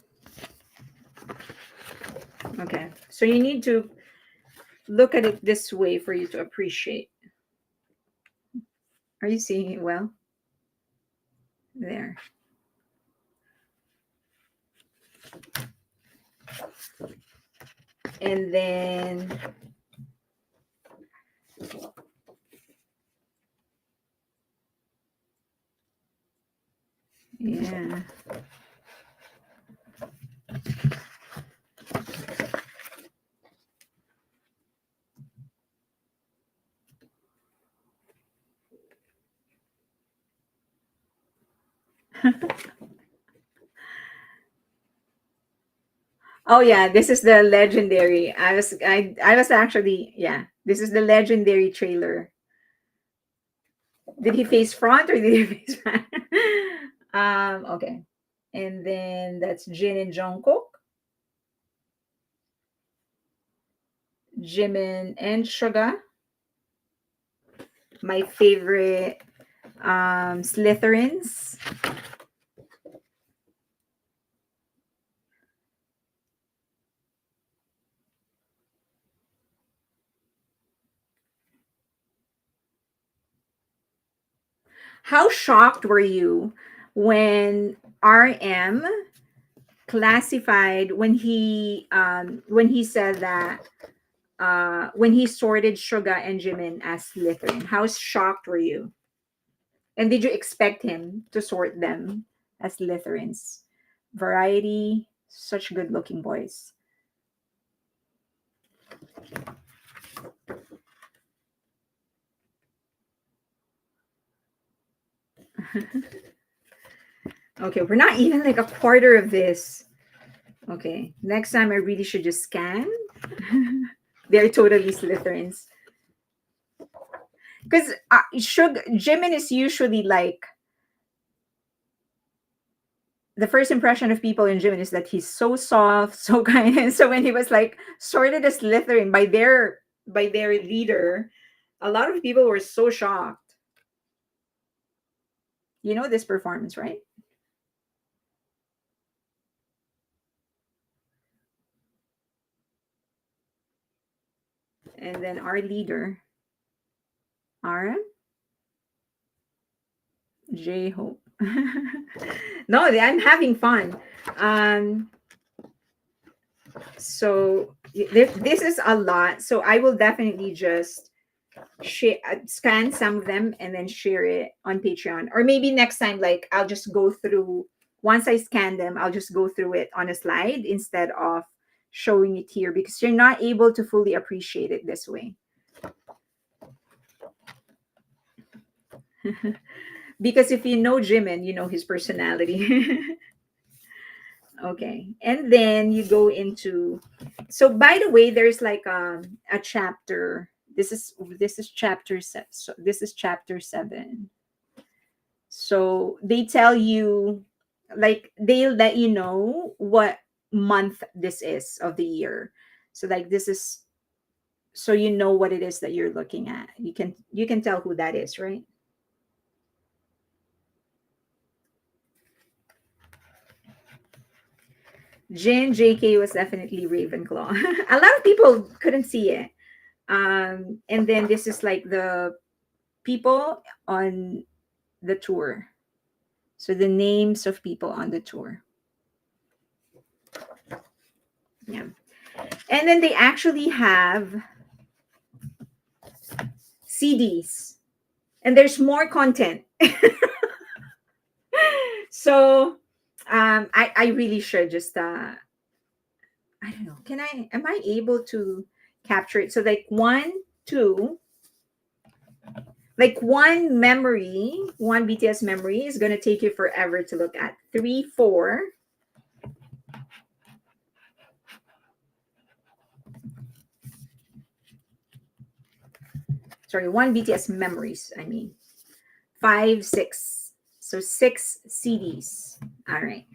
okay, so you need to look at it this way for you to appreciate. Are you seeing it well? There. And then, yeah. Oh yeah, this is the legendary. I was actually, yeah. This is the legendary trailer. Did he face front or did he face back? Okay. And then that's Jin and Jungkook, Jimin and Suga. My favorite Slytherins. How shocked were you when RM classified when he said that when he sorted Suga and Jimin as Slytherin? How shocked were you? And did you expect him to sort them as Slytherins? Variety, such good looking boys. Okay, we're not even like a quarter of this. Okay, next time I really should just scan. They're totally Slytherins. Because Jimin is usually like the first impression of people in Jimin is that he's so soft, so kind. And so when he was like sorted as Slytherin by their leader, a lot of people were so shocked. You know this performance, right? And then our leader, RM, J-Hope. No, I'm having fun. Um, so this is a lot. So I will definitely just scan some of them and then share it on Patreon. Or maybe next time, like I'll just go through, once I scan them, I'll just go through it on a slide instead of showing it here because you're not able to fully appreciate it this way. Because if you know Jimin, you know his personality. Okay, and then you go into, so by the way, there's like a chapter. This is chapter so this is chapter 7. So they tell you, like they'll let you know what month this is of the year. So like this is, so you know what it is that you're looking at. You can tell who that is, right? Jin JK was definitely Ravenclaw. A lot of people couldn't see it. And then this is like the people on the tour. So the names of people on the tour. Yeah. And then they actually have CDs. And there's more content. So I really should just I don't know. Am I able to capture it? So like 1, 2, Like one memory, one BTS memory is going to take you forever to look at. 3, 4. Sorry, one BTS memories, I mean. 5, 6. So 6 CDs. All right.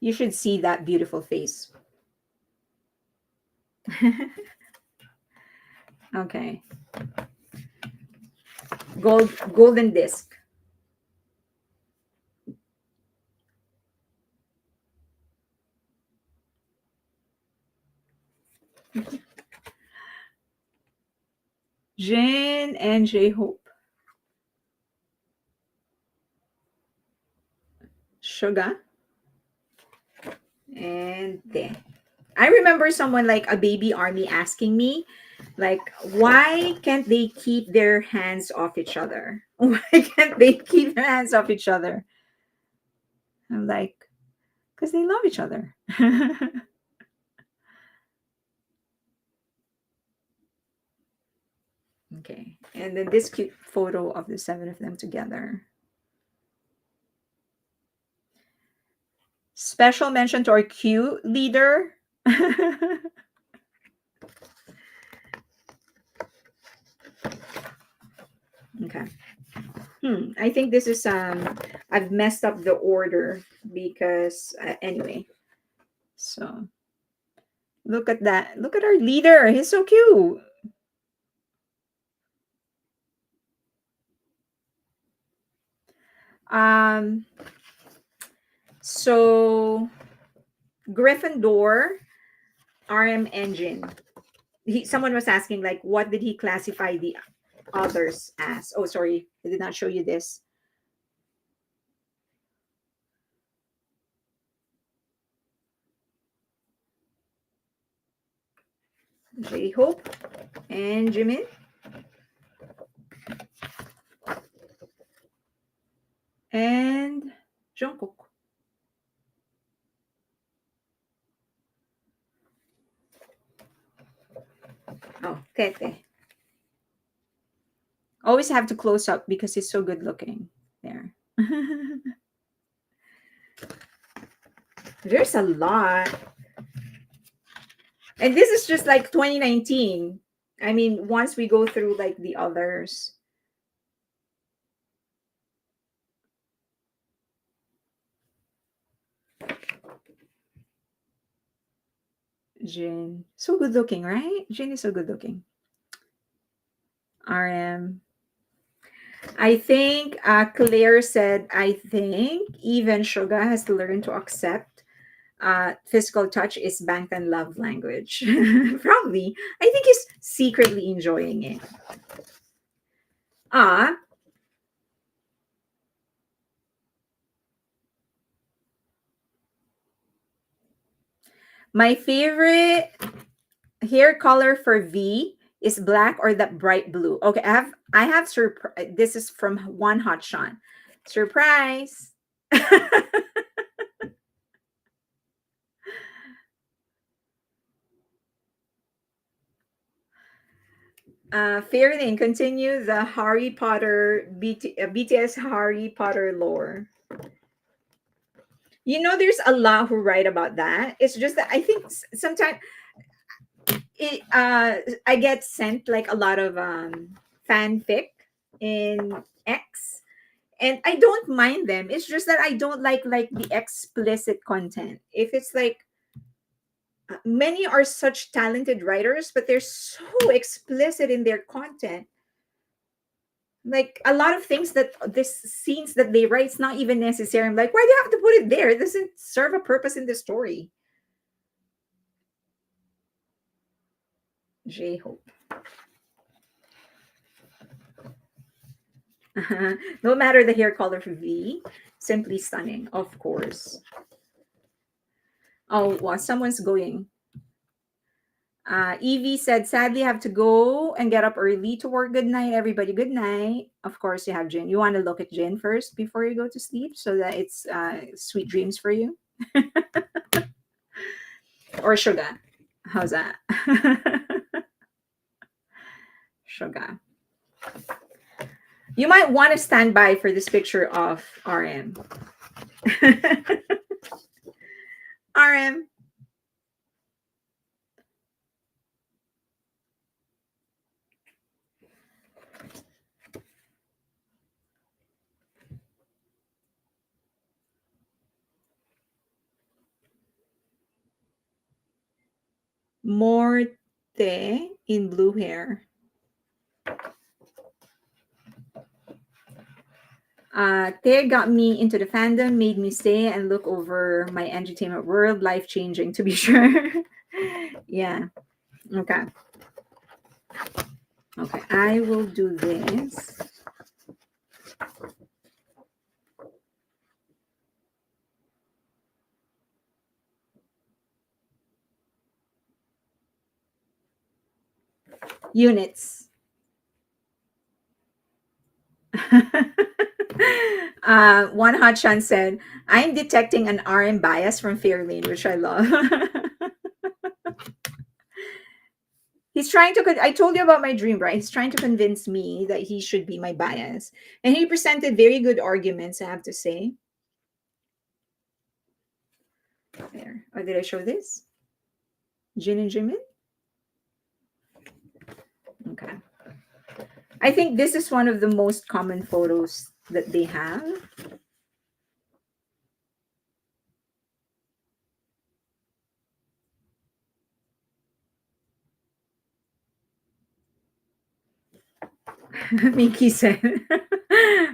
You should see that beautiful face. Okay. Golden disc. Jin and J-Hope. Sugar. And there. I remember someone like a baby army asking me, like, why can't they keep their hands off each other? Why can't they keep their hands off each other? I'm like, because they love each other. Okay. And then this cute photo of the 7 of them together. Special mention to our Q leader. Okay. I think this is I've messed up the order because anyway. So look at that. Look at our leader. He's so cute. So Gryffindor, RM Engine. Someone was asking like, what did he classify the others as? Oh, sorry, I did not show you this. J-Hope and Jimin. And Jungkook. Oh, Tete. Always have to close up because he's so good looking. There. There's a lot. And this is just like 2019. I mean, once we go through like the others. Jin. So good looking, right? Jin is so good looking. RM. I think Claire said, I think even Suga has to learn to accept physical touch is Bangtan love language. Probably. I think he's secretly enjoying it. My favorite hair color for V is black or that bright blue. Okay, I have this is from One Hot Sean. Surprise. Fairlane, continue the Harry Potter BTS Harry Potter lore. You know, there's a lot who write about that. It's just that I think sometimes I get sent like a lot of fanfic in X, and I don't mind them. It's just that I don't like the explicit content. If it's like many are such talented writers, but they're so explicit in their content. Like a lot of things that this scenes that they write, it's not even necessary. I'm like, why do you have to put it there? It doesn't serve a purpose in the story. J-Hope. No matter the hair color for V, simply stunning, of course. Oh, wow, someone's going. Evie said, sadly, have to go and get up early to work. Good night, everybody. Good night. Of course, you have Jin. You want to look at Jin first before you go to sleep so that it's sweet dreams for you? Or Sugar? How's that? Sugar. You might want to stand by for this picture of RM. RM. Morte in blue hair. They got me into the fandom, made me stay and look over my entertainment world. Life changing, to be sure. Yeah. Okay. Okay. I will do this. Units. One hot Chan said, I'm detecting an RM bias from Fairlane, which I love. He's trying to, I told you about my dream, right? He's trying to convince me that he should be my bias. And he presented very good arguments, I have to say. There. Or did I show this? Jin and Jimin? Okay. I think this is one of the most common photos that they have. Miki said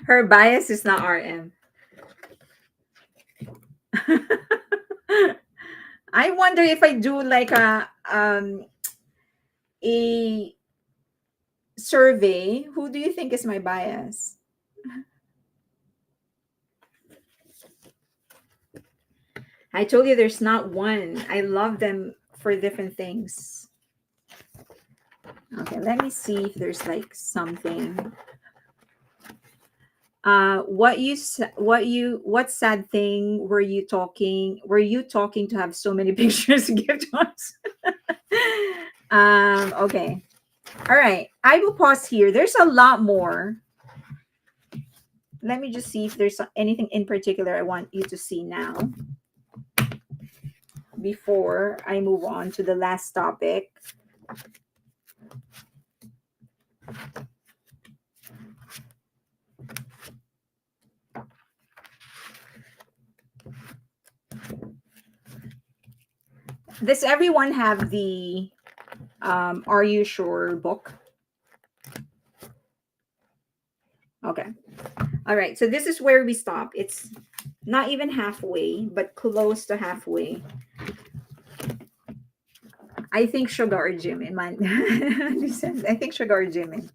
her bias is not RM. I wonder if I do like a survey, who do you think is my bias? I told you there's not one. I love them for different things. Okay, let me see if there's like something. What sad thing were you talking? Were you talking to have so many pictures to give to us? Okay. All right. I will pause here. There's a lot more. Let me just see if there's anything in particular I want you to see now before I move on to the last topic. Does everyone have the Are You Sure book? Okay. All right. So this is where we stop. It's not even halfway, but close to halfway. I think Sugar or Jimin, man. I think Sugar or Jimin.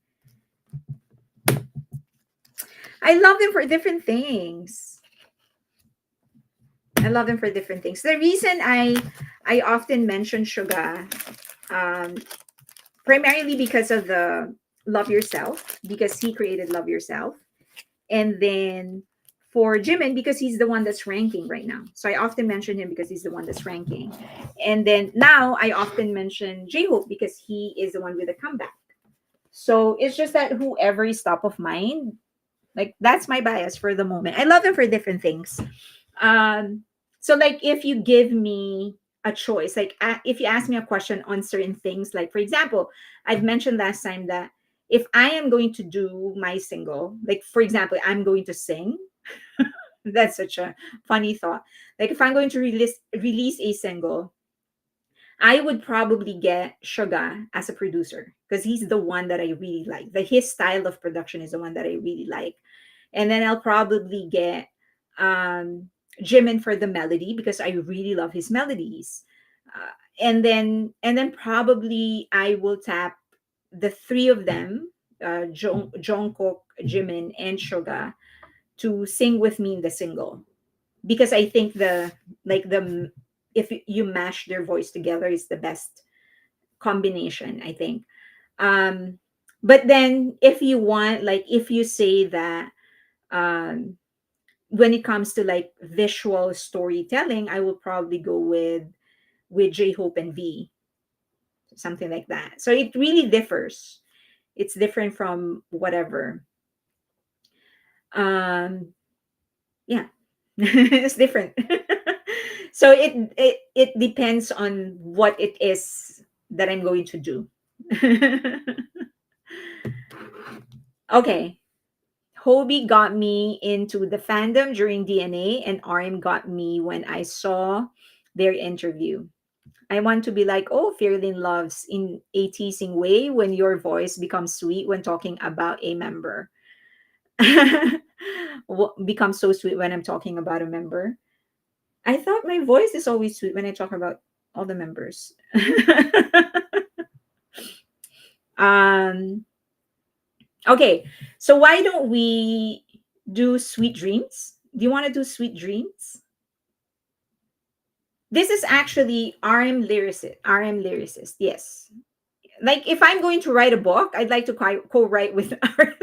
I love them for different things. I love them for different things. The reason I often mention Sugar, primarily because of the Love Yourself, because he created Love Yourself, and then for Jimin because he's the one that's ranking right now. So I often mention him because he's the one that's ranking, and then now I often mention J-Hope because he is the one with a comeback. So it's just that whoever is top of mind, like that's my bias for the moment. I love them for different things. So like if you give me a choice, like if you ask me a question on certain things, like for example, I've mentioned last time that if I am going to do my single, like for example, I'm going to sing. That's such a funny thought. Like if I'm going to release a single, I would probably get Suga as a producer because he's the one that I really like. His style of production is the one that I really like. And then I'll probably get Jimin for the melody because I really love his melodies. And then probably I will tap the three of them, Jungkook, Jimin, and Suga, to sing with me in the single because I think the if you mash their voice together is the best combination, I think. um but then if you want, like, if you say that, um when it comes to like visual storytelling, I will probably go with J-Hope and V, something like that. So it really differs. It's different from whatever. um yeah. It's different. So it depends on what it is that I'm going to do. Okay. Hobie got me into the fandom during DNA, and RM got me when I saw their interview. I want to be like, oh, Fearlin loves in a teasing way when your voice becomes sweet when talking about a member. Becomes so sweet when I'm talking about a member. I thought my voice is always sweet when I talk about all the members. um, okay, so why don't we do sweet dreams? Do you want to do sweet dreams? This is actually RM lyricist. RM lyricist. Yes. Like if I'm going to write a book, I'd like to co-write with RM.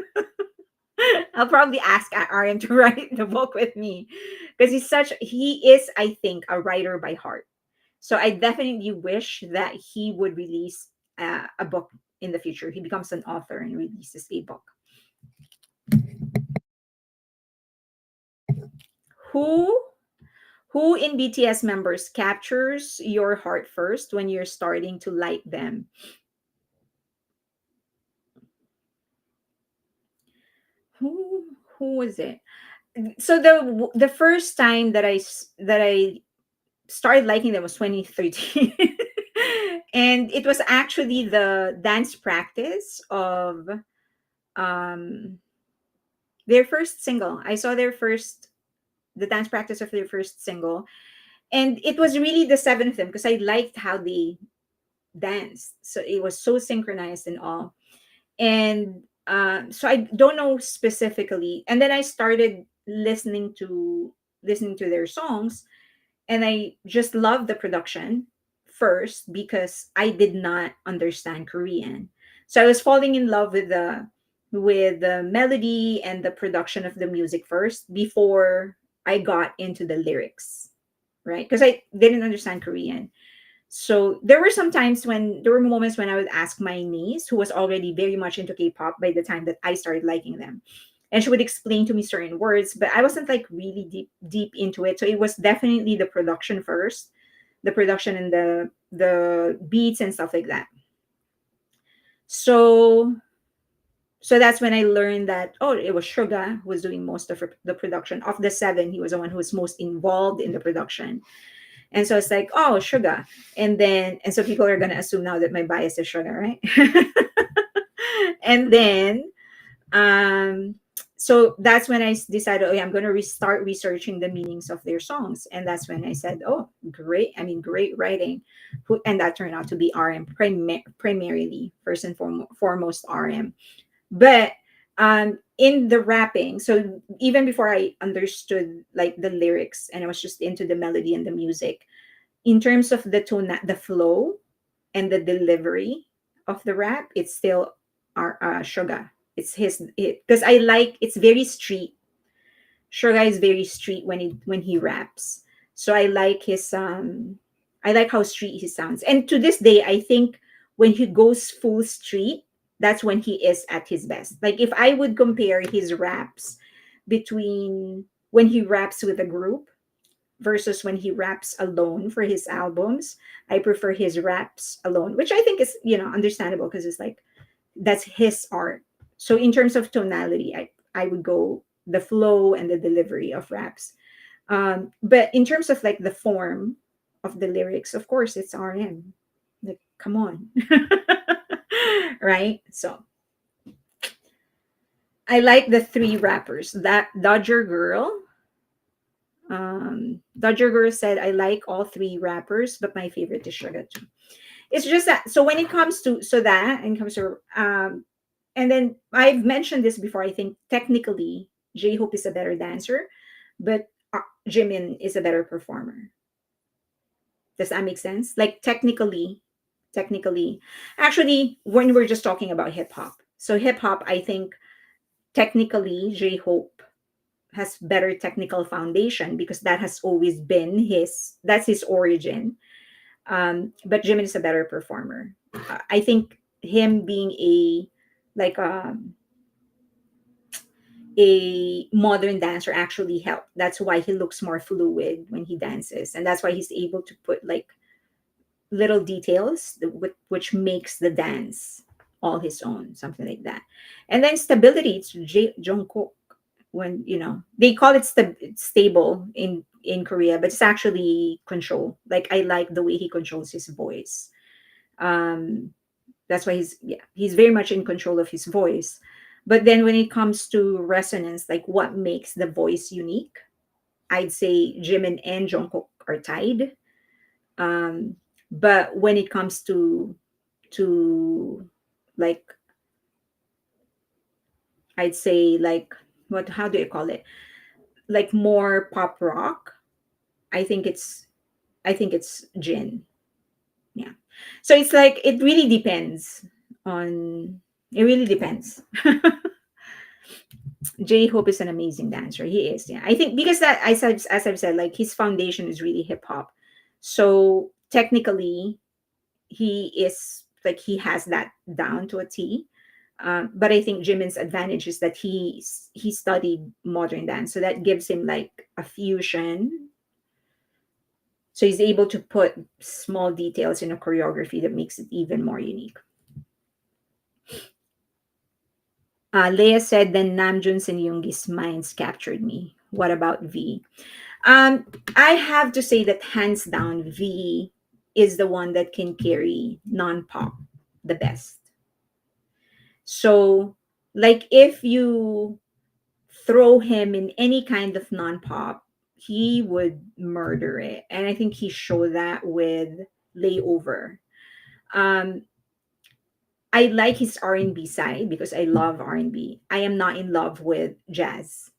I'll probably ask RM to write the book with me because he is, I think, a writer by heart. So I definitely wish that he would release a book in the future. He becomes an author and releases a book. Who who in BTS members captures your heart first when you're starting to like them? Who was it? So the first time that I started liking them was 2013. And it was actually the dance practice of um their first single. I saw the dance practice of their first single, and it was really the seven of them because I liked how they danced. So it was so synchronized and all. And so I don't know specifically. And then I started listening to their songs, and I just loved the production first because I did not understand Korean. So I was falling in love with the melody and the production of the music first before I got into the lyrics, right? Because I didn't understand Korean. So there were moments when I would ask my niece, who was already very much into K-pop by the time that I started liking them. And she would explain to me certain words, but I wasn't like really deep into it. So it was definitely the production first, the production and the beats and stuff like that. So that's when I learned that, oh, it was Suga who was doing most of the production. Of the seven, he was the one who was most involved in the production. And so it's like, oh, Suga. And so people are gonna assume now that my bias is Suga, right? And then um so that's when I decided, oh yeah, I'm going to restart researching the meanings of their songs. And that's when I said, oh, great, I mean, great writing. And that turned out to be RM, primarily, first and foremost RM. But in the rapping, so even before I understood like the lyrics and I was just into the melody and the music, in terms of the tone, the flow and the delivery of the rap, it's still our Suga. It's his, because I like, it's very street. Suga is very street when he raps. So I like how street he sounds. And to this day, I think when he goes full street, that's when he is at his best. Like if I would compare his raps between when he raps with a group versus when he raps alone for his albums, I prefer his raps alone, which I think is, understandable because it's like that's his art. So in terms of tonality, I would go the flow and the delivery of raps. But in terms of like the form of the lyrics, of course, it's RM. Like, come on. Right? So I like the three rappers. That Dodger Girl said, I like all three rappers, but my favorite is Sugar too. It's just that, so when it comes to, so that, and comes to, and then I've mentioned this before, I think technically J-Hope is a better dancer, but Jimin is a better performer. Does that make sense? Like technically. Actually, when we're just talking about hip hop. So hip hop, I think technically J-Hope has better technical foundation because that has always been that's his origin. But Jimin is a better performer. I think him being like a modern dancer actually helped. That's why he looks more fluid when he dances, and that's why he's able to put like little details which makes the dance all his own, something like that. And then stability, it's Jungkook. When they call it stable in Korea, but it's actually control. Like I like the way he controls his voice. Um, that's why he's very much in control of his voice. But then when it comes to resonance, like what makes the voice unique, I'd say Jimin and Jungkook are tied. Um, but when it comes to like, I'd say like, what how do you call it? Like more pop rock. I think it's Jin. Yeah. So it's like it really depends on it really depends. J Hope is an amazing dancer. He is, yeah. I think because that as I've said, like his foundation is really hip hop. So technically he has that down to a T. But I think Jimin's advantage is that he studied modern dance, so that gives him like a fusion. So he's able to put small details in a choreography that makes it even more unique. Leia said, then Namjoon's and Yoongi's minds captured me. What about V? I have to say that hands down, V is the one that can carry non-pop the best. So, like, if you throw him in any kind of non-pop, he would murder it. And I think he showed that with Layover. Um, I like his R&B side because I love R&B. I am not in love with jazz.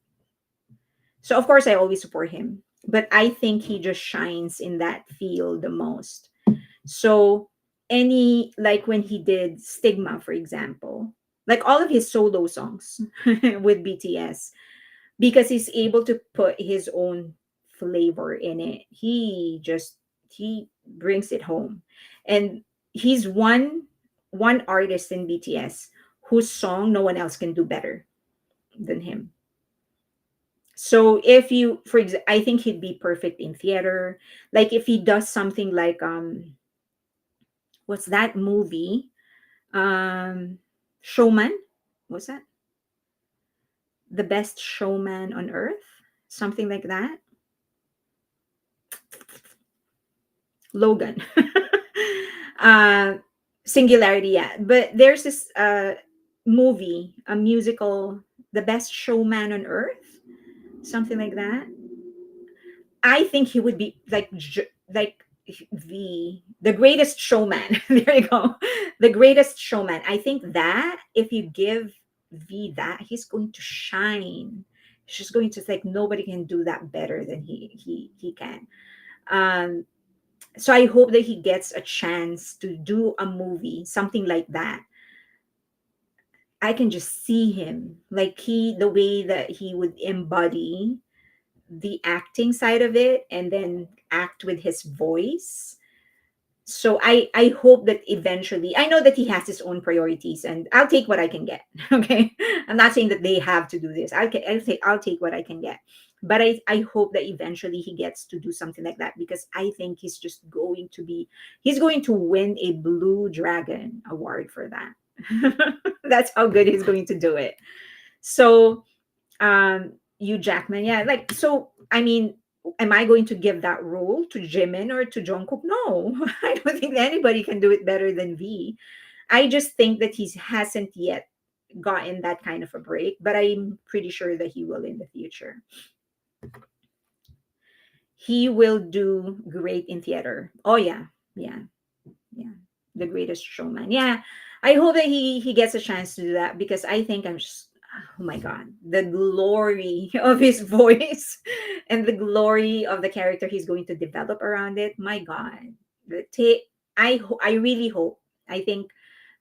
So of course I always support him, but I think he just shines in that field the most. So any like when he did Stigma, for example, like all of his solo songs with BTS, because he's able to put his own flavor in it. He brings it home. And he's one artist in BTS whose song no one else can do better than him. So if you for example, I think he'd be perfect in theater. Like if he does something like what's that movie? Showman? What's that? The Best Showman on Earth? Something like that. Logan. uh Singularity, yeah. But there's this movie, a musical, The Best Showman on Earth, something like that. I think he would be like like the greatest showman. There you go. The greatest showman. I think that if you give V that, he's going to shine. He's just going to like nobody can do that better than he can. Um so I hope that he gets a chance to do a movie, something like that. I can just see him like the way that he would embody the acting side of it and then act with his voice. So I hope that eventually, I know that he has his own priorities and I'll take what I can get. Okay. I'm not saying that they have to do this. I'll take what I can get. But I hope that eventually he gets to do something like that because I think he's going to win a Blue Dragon award for that. That's how good he's going to do it. So Hugh Jackman, yeah, like so. I mean, am I going to give that role to Jimin or to Jungkook? No, I don't think anybody can do it better than V. I just think that he hasn't yet gotten that kind of a break, but I'm pretty sure that he will in the future. He will do great in theater. Oh yeah, yeah, yeah. The Greatest Showman. Yeah, I hope that he gets a chance to do that because I think I'm just oh my god, the glory of his voice and the glory of the character he's going to develop around it. My god, the take. I really hope. I think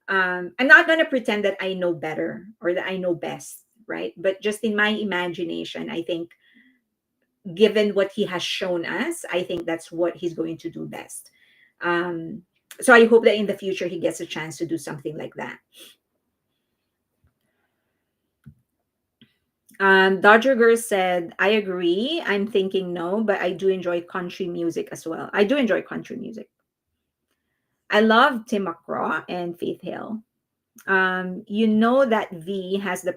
I'm not going to pretend that I know better or that I know best, right? But just in my imagination, I think given what he has shown us, I think that's what he's going to do best. Um, so I hope that in the future he gets a chance to do something like that. Dodger Girl said, I agree. I'm thinking no, but I do enjoy country music as well. I do enjoy country music. I love Tim McGraw and Faith Hill. You know that V has the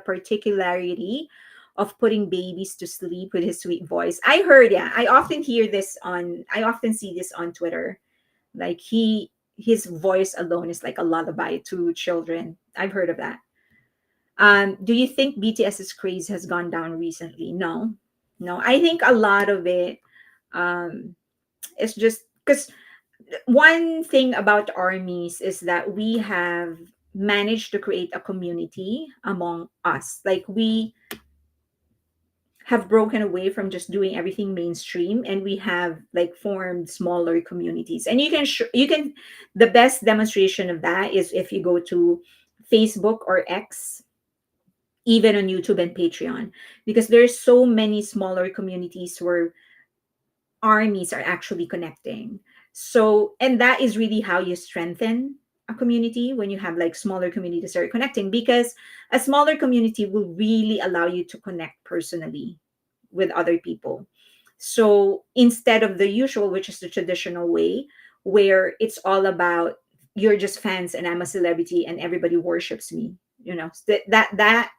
particularity of putting babies to sleep with his sweet voice. I heard, yeah. I often see this on Twitter. Like his voice alone is like a lullaby to children. I've heard of that. Do you think BTS's craze has gone down recently? No, no. I think a lot of it um, is just because one thing about armies is that we have managed to create a community among us. Like we have broken away from just doing everything mainstream, and we have like formed smaller communities. And you can the best demonstration of that is if you go to Facebook or X, even on YouTube and Patreon, because there's so many smaller communities where armies are actually connecting. So, and that is really how you strengthen a community, when you have like smaller communities that are connecting, because a smaller community will really allow you to connect personally with other people. So instead of the usual, which is the traditional way, where it's all about you're just fans and I'm a celebrity and everybody worships me, that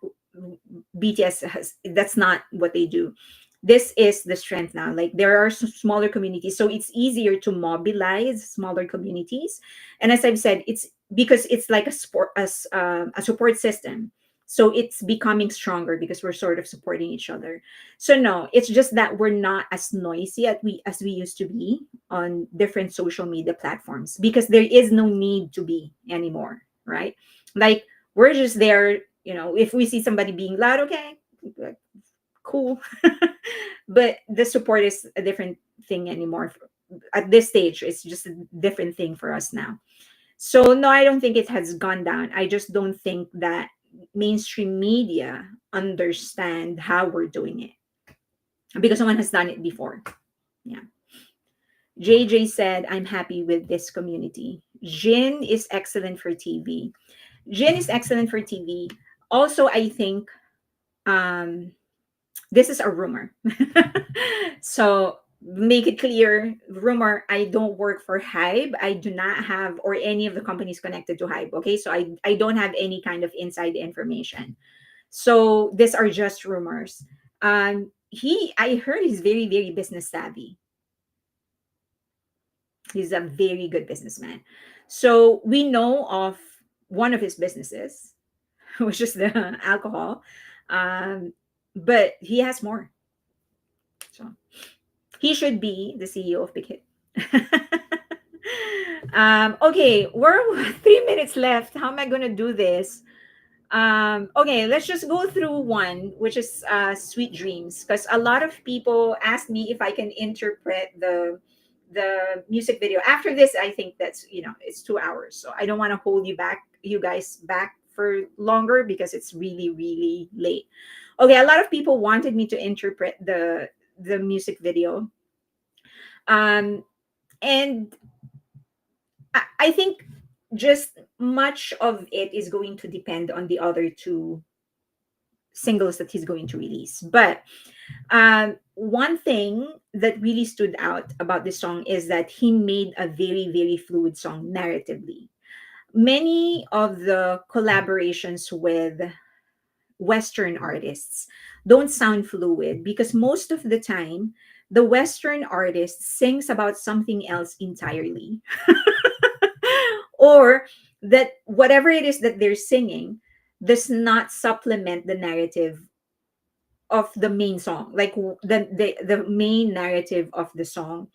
BTS has, that's not what they do. This is the strength now. Like there are smaller communities, so it's easier to mobilize smaller communities. And as I've said, it's because it's like a support system. So it's becoming stronger because we're sort of supporting each other. So no, it's just that we're not as noisy as we used to be on different social media platforms, because there is no need to be anymore, right? Like we're just there, if we see somebody being loud, okay, like, cool. But the support is a different thing anymore. At this stage, it's just a different thing for us now. So no, I don't think it has gone down. I just don't think that mainstream media understand how we're doing it, because someone has done it before. Yeah. JJ said, I'm happy with this community. Jin is excellent for TV. Jin is excellent for TV. Also, I think um, this is a rumor. So make it clear, rumor, I don't work for HYBE. I do not have, or any of the companies connected to HYBE. Okay. So I don't have any kind of inside information. So these are just rumors. I heard he's very, very business savvy. He's a very good businessman. So we know of one of his businesses, which is the alcohol. Um, but he has more. So he should be the CEO of Big Hit. Okay, we're 3 minutes left. How am I going to do this? Okay, let's just go through one, which is Sweet Dreams, because a lot of people asked me if I can interpret the music video. After this, I think that's it's 2 hours, so I don't want to hold you guys back for longer, because it's really really late. Okay, a lot of people wanted me to interpret the music video, um, and I think just much of it is going to depend on the other two singles that he's going to release. But one thing that really stood out about this song is that he made a very, very fluid song narratively. Many of the collaborations with Western artists don't sound fluid, because most of the time, the Western artist sings about something else entirely. Or that whatever it is that they're singing does not supplement the narrative of the main song, like the main narrative of the song.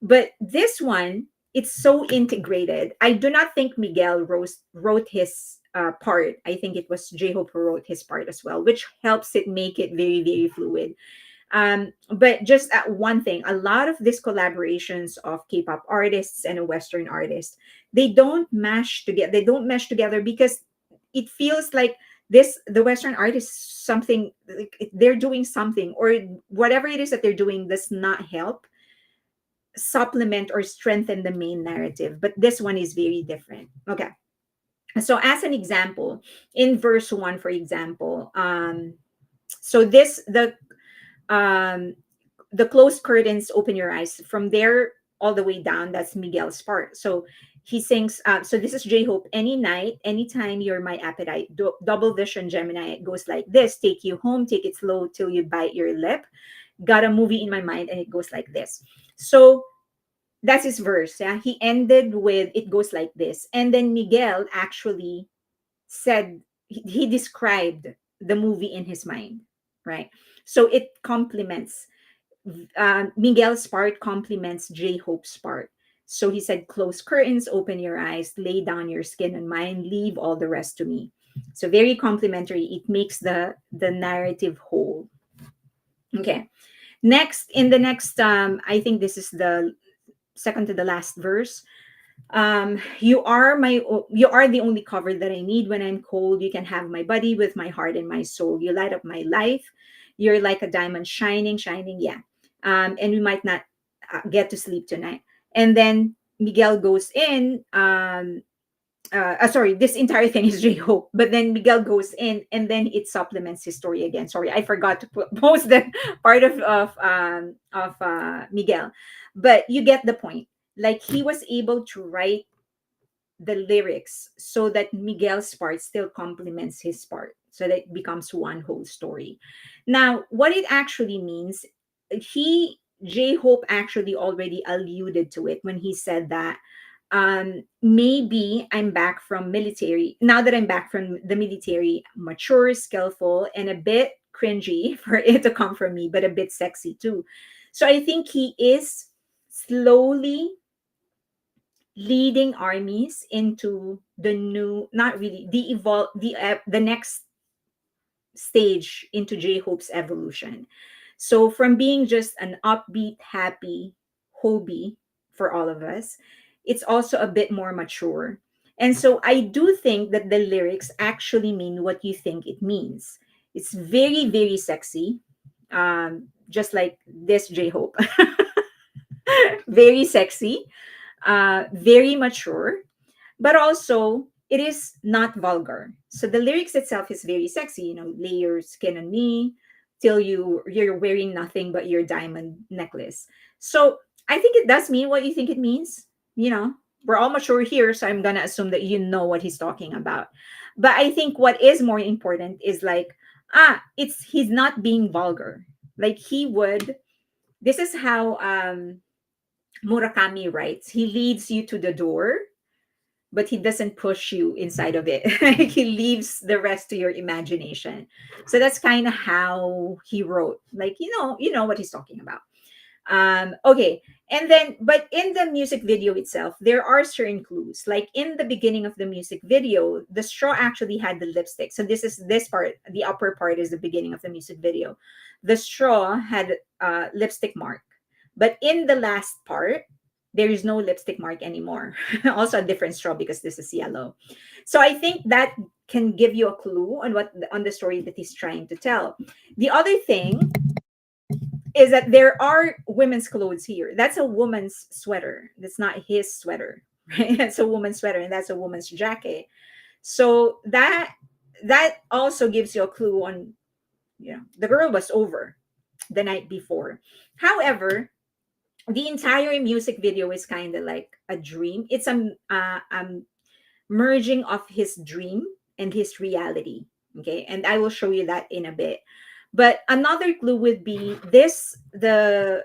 But this one, it's so integrated. I do not think Miguel wrote his part. I think it was J-Hope who wrote his part as well, which helps it make it very, very fluid. But just one thing, a lot of these collaborations of K-pop artists and a Western artist, they don't mash together. They don't mesh together because it feels like the Western artist something like they're doing something, or whatever it is that they're doing does not help supplement or strengthen the main narrative. But this one is very different. Okay. So as an example, in verse one, for example, so this um the closed curtains, open your eyes, from there all the way down, that's Miguel's part. So he sings, so this is J-Hope. Any night, anytime, you're my appetite. Double vision Gemini, it goes like this: take you home, take it slow till you bite your lip. Got a movie in my mind, and it goes like this. So that's his verse. Yeah, he ended with it goes like this, and then Miguel actually said, he described the movie in his mind, right? So it complements, Miguel's part complements J Hope's part. So he said, close curtains, open your eyes, lay down your skin and mine, leave all the rest to me. So very complimentary. It makes the narrative whole. Okay. Next, in the next, I think this is the second to the last verse. You are the only cover that I need when I'm cold. You can have my body with my heart and my soul. You light up my life. You're like a diamond shining, shining. Yeah. And we might not get to sleep tonight. And then Miguel goes in. Sorry, this entire thing is J-Hope, but then Miguel goes in, and then it supplements his story again. Sorry, I forgot to post the part of Miguel, but you get the point. Like, he was able to write the lyrics so that Miguel's part still complements his part, so that it becomes one whole story. Now, what it actually means, he J-Hope actually already alluded to it when he said that, maybe I'm back from military. Now that I'm back from the military, mature, skillful, and a bit cringy for it to come from me, but a bit sexy too. So I think he is slowly leading armies into the new, not really the evolve, the next stage into J Hope's evolution. So from being just an upbeat, happy hobby for all of us, it's also a bit more mature. And so I do think that the lyrics actually mean what you think it means. It's very, very sexy, just like this J Hope. Very sexy, very mature, but also it is not vulgar. So the lyrics itself is very sexy. Lay your skin on me till you're wearing nothing but your diamond necklace. So I think it does mean what you think it means. We're all mature here, so I'm gonna assume that you know what he's talking about. But I think what is more important is like, it's he's not being vulgar. Like, he would. This is how Murakami writes. He leads you to the door, but he doesn't push you inside of it. Like, he leaves the rest to your imagination. So that's kind of how he wrote. Like, you know what he's talking about. Okay. And then, but in the music video itself, there are certain clues. Like, in the beginning of the music video, the straw actually had the lipstick. So this part, the upper part is the beginning of the music video. The straw had a lipstick mark. But in the last part, there is no lipstick mark anymore. Also a different straw because this is yellow. So I think that can give you a clue on the story that he's trying to tell. The other thing is that there are women's clothes here. That's a woman's sweater. That's not his sweater, right? That's a woman's sweater, and that's a woman's jacket. So that also gives you a clue on, the girl was over the night before. However, the entire music video is kind of like a dream. It's a merging of his dream and his reality. Okay, and I will show you that in a bit. But another clue would be this: the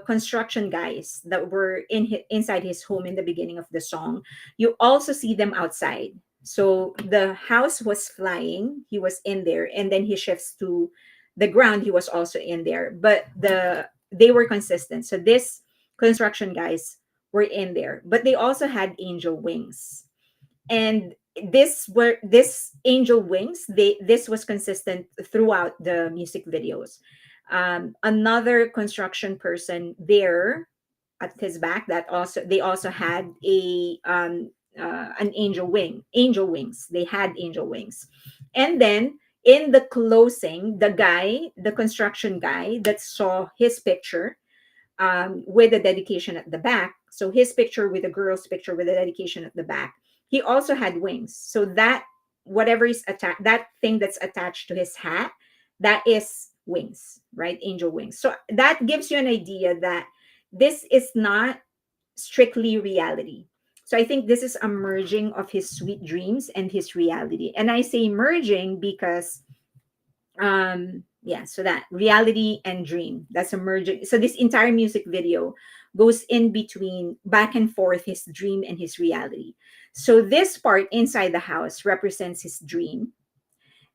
construction guys that were inside his home in the beginning of the song. You also see them outside. So the house was flying, he was in there, and then he shifts to the ground, he was also in there. But they were consistent. So this construction guys were in there, but they also had angel wings. And this angel wings, this was consistent throughout the music videos. Another construction person there at his back, that also they also had a an angel wings. They had angel wings. And then in the closing, the construction guy that saw his picture with the dedication at the back, so his picture with the girl's picture with the dedication at the back, he also had wings. So that whatever is attached, that thing that's attached to his hat, that is wings, right? Angel wings. So that gives you an idea that this is not strictly reality. So I think this is a merging of his sweet dreams and his reality. And I say merging because yeah, so that reality and dream, that's a merging. So this entire music video goes in between, back and forth, his dream and his reality. So this part inside the house represents his dream,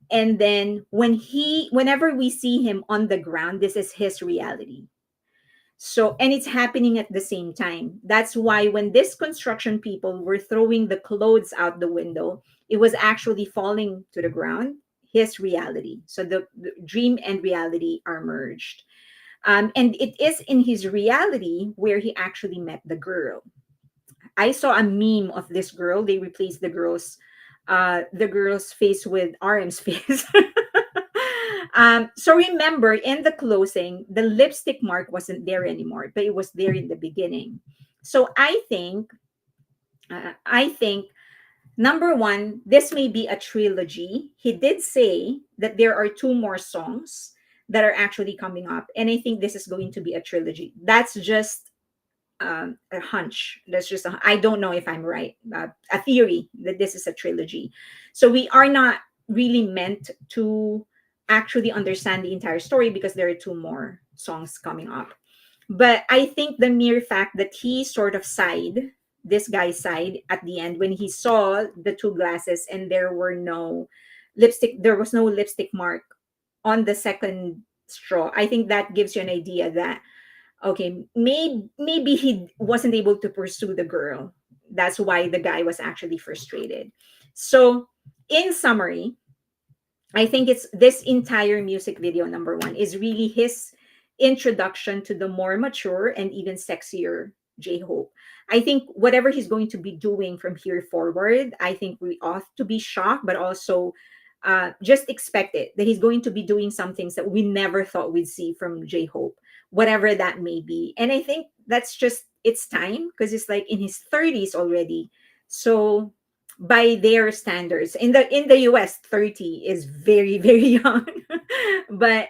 and then whenever we see him on the ground, this is his reality. So, and it's happening at the same time. That's why when this construction people were throwing the clothes out the window, it was actually falling to the ground, his reality. So the dream and reality are merged. And it is in his reality where he actually met the girl. I saw a meme of this girl. They replaced the girl's face with RM's face. So remember, in the closing, the lipstick mark wasn't there anymore, but it was there in the beginning. So I think number one, this may be a trilogy. He did say that there are two more songs that are actually coming up, and I think this is going to be a trilogy. That's just a hunch. That's just I don't know if I'm right. A theory that this is a trilogy. So we are not really meant to actually understand the entire story because there are two more songs coming up. But I think the mere fact that he sort of sighed, this guy sighed at the end when he saw the two glasses and there was no lipstick mark on the second straw. I think that gives you an idea that okay, maybe he wasn't able to pursue the girl. That's why the guy was actually frustrated. So, in summary, I think it's this entire music video, number one, is really his introduction to the more mature and even sexier J Hope. I think whatever he's going to be doing from here forward, I think we ought to be shocked, but also just expect it that he's going to be doing some things that we never thought we'd see from J Hope, whatever that may be. And I think that's just it's time because it's like in his 30s already. So by their standards, in the US, 30 is very, very young. But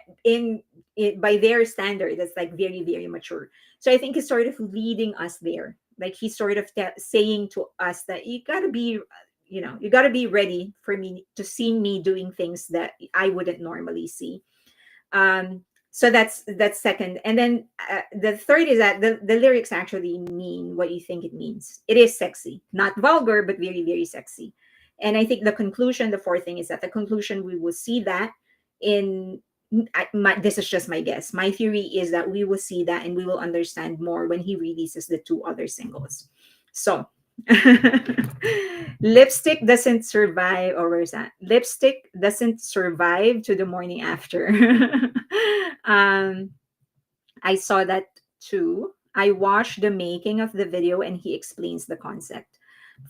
by their standard, that's like very, very mature. So I think he's sort of leading us there. Like he's sort of saying to us that you got to be ready for me to see me doing things that I wouldn't normally see. So that's second. And then the third is that the lyrics actually mean what you think it means. It is sexy, not vulgar, but very, very sexy. And I think the fourth thing is that the conclusion, we will see that in this is just my guess. My theory is that we will see that and we will understand more when he releases the two other singles. So lipstick doesn't survive, or where's that? Lipstick doesn't survive to the morning after. I saw that too. I watched the making of the video and he explains the concept.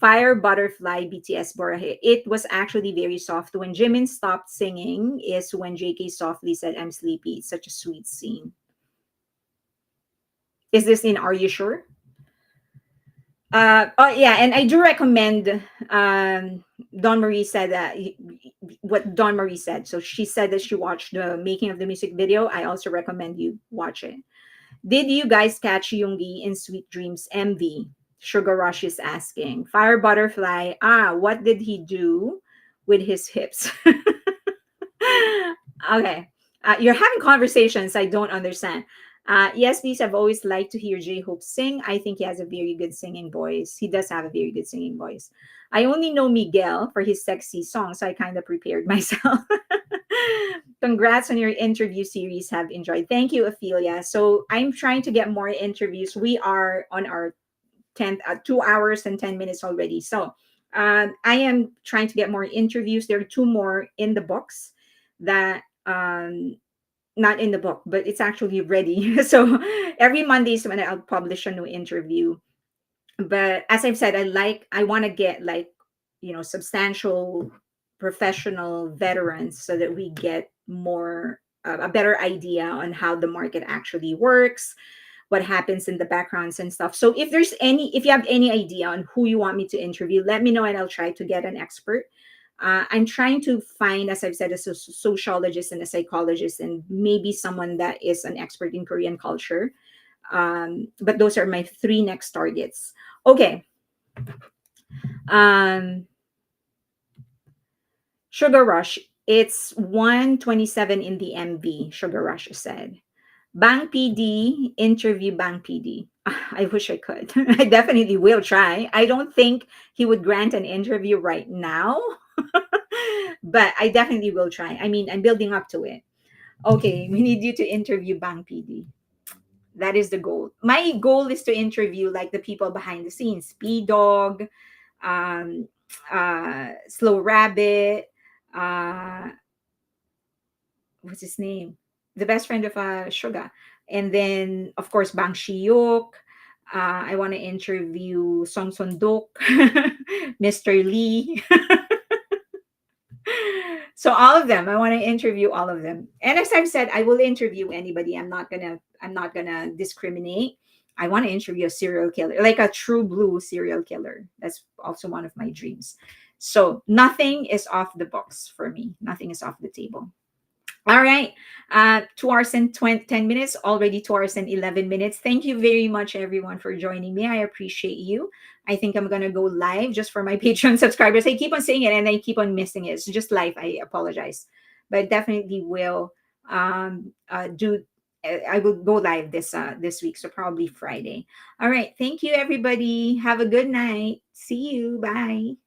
Fire Butterfly BTS Borahe. It was actually very soft. When Jimin stopped singing is when JK softly said, "I'm sleepy." It's such a sweet scene. Is this in Are You Sure? Oh yeah, and I do recommend Don Marie said that what Don Marie said. So she said that she watched the making of the music video. I also recommend you watch it. Did you guys catch Yoongi in Sweet Dreams MV? Sugar Rush is asking. Fire Butterfly. What did he do with his hips? Okay. You're having conversations I don't understand. Yes, please. I've always liked to hear J Hope sing. I think he has a very good singing voice. He does have a very good singing voice. I only know Miguel for his sexy song, so I kind of prepared myself. Congrats on your interview series. Have enjoyed. Thank you, Ophelia. So I'm trying to get more interviews. We are on our 2 hours and 10 minutes already. So I am trying to get more interviews. There are two more in the books that not in the book, but it's actually ready. So every Monday is when I'll publish a new interview. But as I've said, I want to get like, substantial professional veterans so that we get more a better idea on how the market actually works, what happens in the backgrounds and stuff. So if you have any idea on who you want me to interview, let me know and I'll try to get an expert. I'm trying to find, as I've said, a sociologist and a psychologist, and maybe someone that is an expert in Korean culture. But those are my three next targets. Okay. Um, Sugar Rush. It's 127 in the MV, Sugar Rush said. Bang PD, interview Bang PD. I wish I could. I definitely will try. I don't think he would grant an interview right now, but I definitely will try. I mean, I'm building up to it. Okay, we need you to interview Bang PD. That is the goal. My goal is to interview like the people behind the scenes, P Dog, um, Slow Rabbit, uh, what's his name? The best friend of Suga. And then, of course, Bang Shiyuk. I want to interview Song Sondok, Mr. Lee. So all of them, I want to interview all of them. And as I've said, I will interview anybody. I'm not gonna discriminate. I want to interview a serial killer, like a true blue serial killer. That's also one of my dreams. So nothing is off the box for me. Nothing is off the table. All right. 2 hours and 10 minutes, already 2 hours and 11 minutes. Thank you very much, everyone, for joining me. I appreciate you. I think I'm going to go live just for my Patreon subscribers. I keep on saying it and I keep on missing it. It's just live. I apologize. But definitely will do. I will go live this week, so probably Friday. All right. Thank you, everybody. Have a good night. See you. Bye.